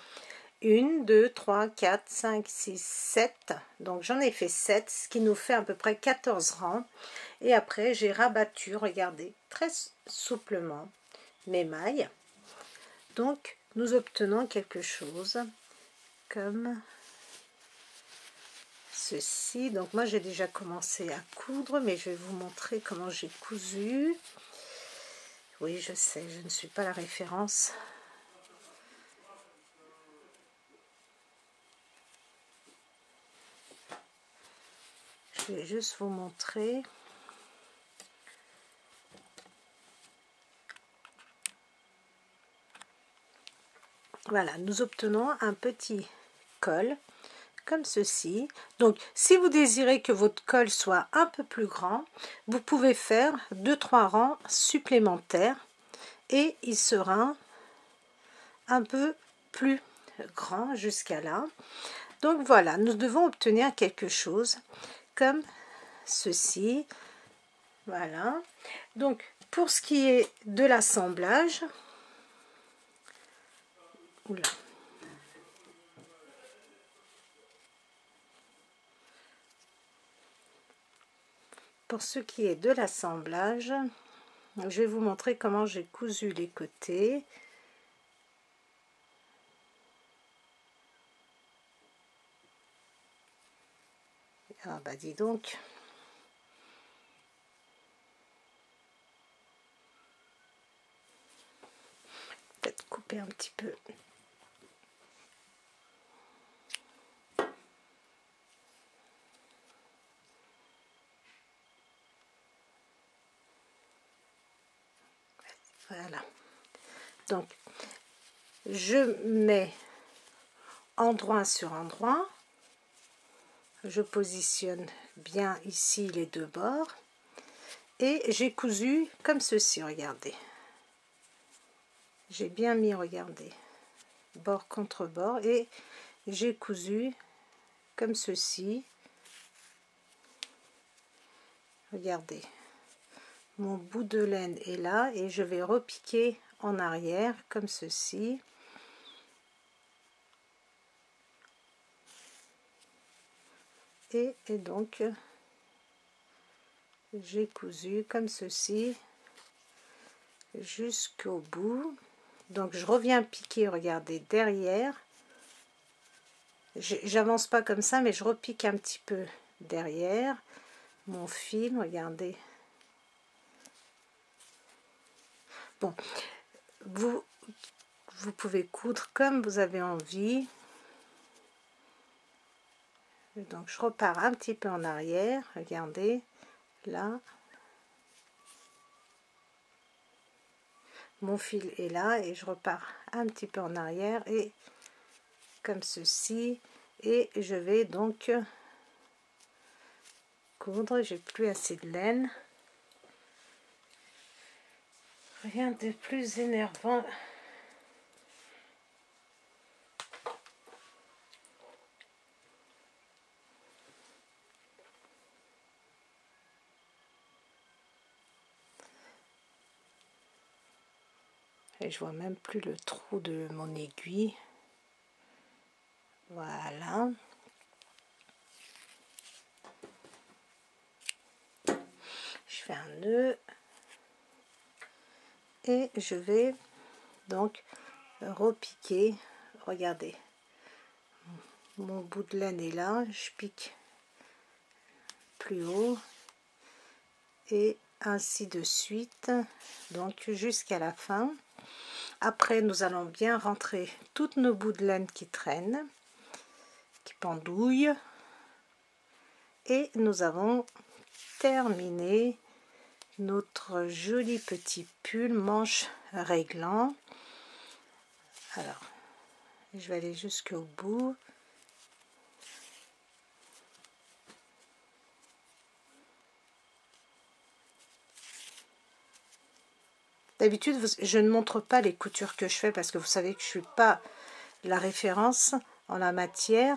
A: 1, 2, 3, 4, 5, 6, 7, donc j'en ai fait 7, ce qui nous fait à peu près 14 rangs, et après j'ai rabattu, regardez, très souplement mes mailles, donc nous obtenons quelque chose comme ceci. Donc moi j'ai déjà commencé à coudre, mais je vais vous montrer comment j'ai cousu. Oui, je sais, je ne suis pas la référence. Je vais juste vous montrer. Voilà, nous obtenons un petit col comme ceci. Donc si vous désirez que votre col soit un peu plus grand, vous pouvez faire 2-3 rangs supplémentaires et il sera un peu plus grand jusqu'à là. Donc voilà, nous devons obtenir quelque chose comme ceci. Voilà, donc pour ce qui est de l'assemblage, je vais vous montrer comment j'ai cousu les côtés. Ah bah dis donc. Peut-être couper un petit peu. Voilà. Donc je mets endroit sur endroit. Je positionne bien ici les deux bords et j'ai cousu comme ceci, regardez. J'ai bien mis, regardez, bord contre bord et j'ai cousu comme ceci. Regardez, mon bout de laine est là et je vais repiquer en arrière comme ceci. Et donc j'ai cousu comme ceci jusqu'au bout. Donc je reviens piquer, regardez, derrière. J'avance pas comme ça, mais je repique un petit peu derrière mon fil, regardez. Bon, vous pouvez coudre comme vous avez envie. Donc je repars un petit peu en arrière, regardez, là. Mon fil est là et je repars un petit peu en arrière et comme ceci, et je vais donc coudre. J'ai plus assez de laine. Rien de plus énervant. Et je vois même plus le trou de mon aiguille. Voilà. Je fais un nœud et je vais donc repiquer. Regardez, mon bout de laine est là, je pique plus haut et ainsi de suite, donc jusqu'à la fin. Après, nous allons bien rentrer toutes nos bouts de laine qui traînent, qui pendouillent, et nous avons terminé notre joli petit pull manche réglant. Alors, je vais aller jusqu'au bout. D'habitude, je ne montre pas les coutures que je fais parce que vous savez que je ne suis pas la référence en la matière.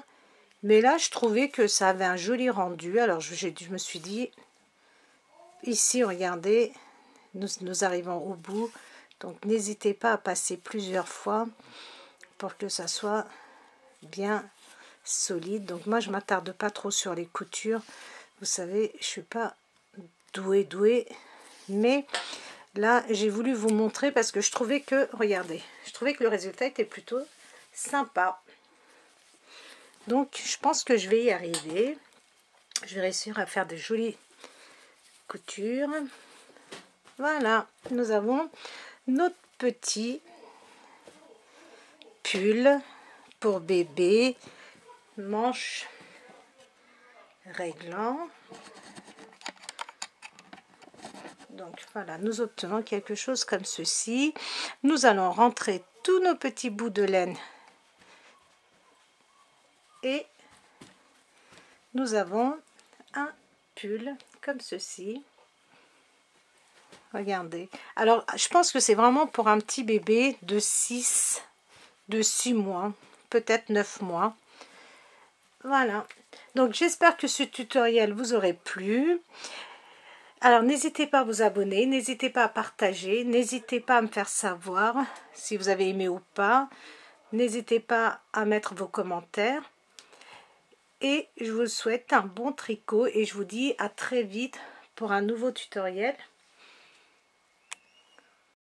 A: Mais là, je trouvais que ça avait un joli rendu. Alors, je me suis dit, ici, regardez, nous arrivons au bout. Donc, n'hésitez pas à passer plusieurs fois pour que ça soit bien solide. Donc, moi, je ne m'attarde pas trop sur les coutures. Vous savez, je ne suis pas douée. Mais là, j'ai voulu vous montrer parce que je trouvais que, regardez, je trouvais que le résultat était plutôt sympa. Donc, je pense que je vais y arriver. Je vais réussir à faire de jolies coutures. Voilà, nous avons notre petit pull pour bébé, manche réglant. Donc voilà, nous obtenons quelque chose comme ceci. Nous allons rentrer tous nos petits bouts de laine et nous avons un pull comme ceci. Regardez. Alors, je pense que c'est vraiment pour un petit bébé de 6 mois, peut-être 9 mois. Voilà. Donc, j'espère que ce tutoriel vous aurait plu. Alors, n'hésitez pas à vous abonner, n'hésitez pas à partager, n'hésitez pas à me faire savoir si vous avez aimé ou pas. N'hésitez pas à mettre vos commentaires. Et je vous souhaite un bon tricot et je vous dis à très vite pour un nouveau tutoriel.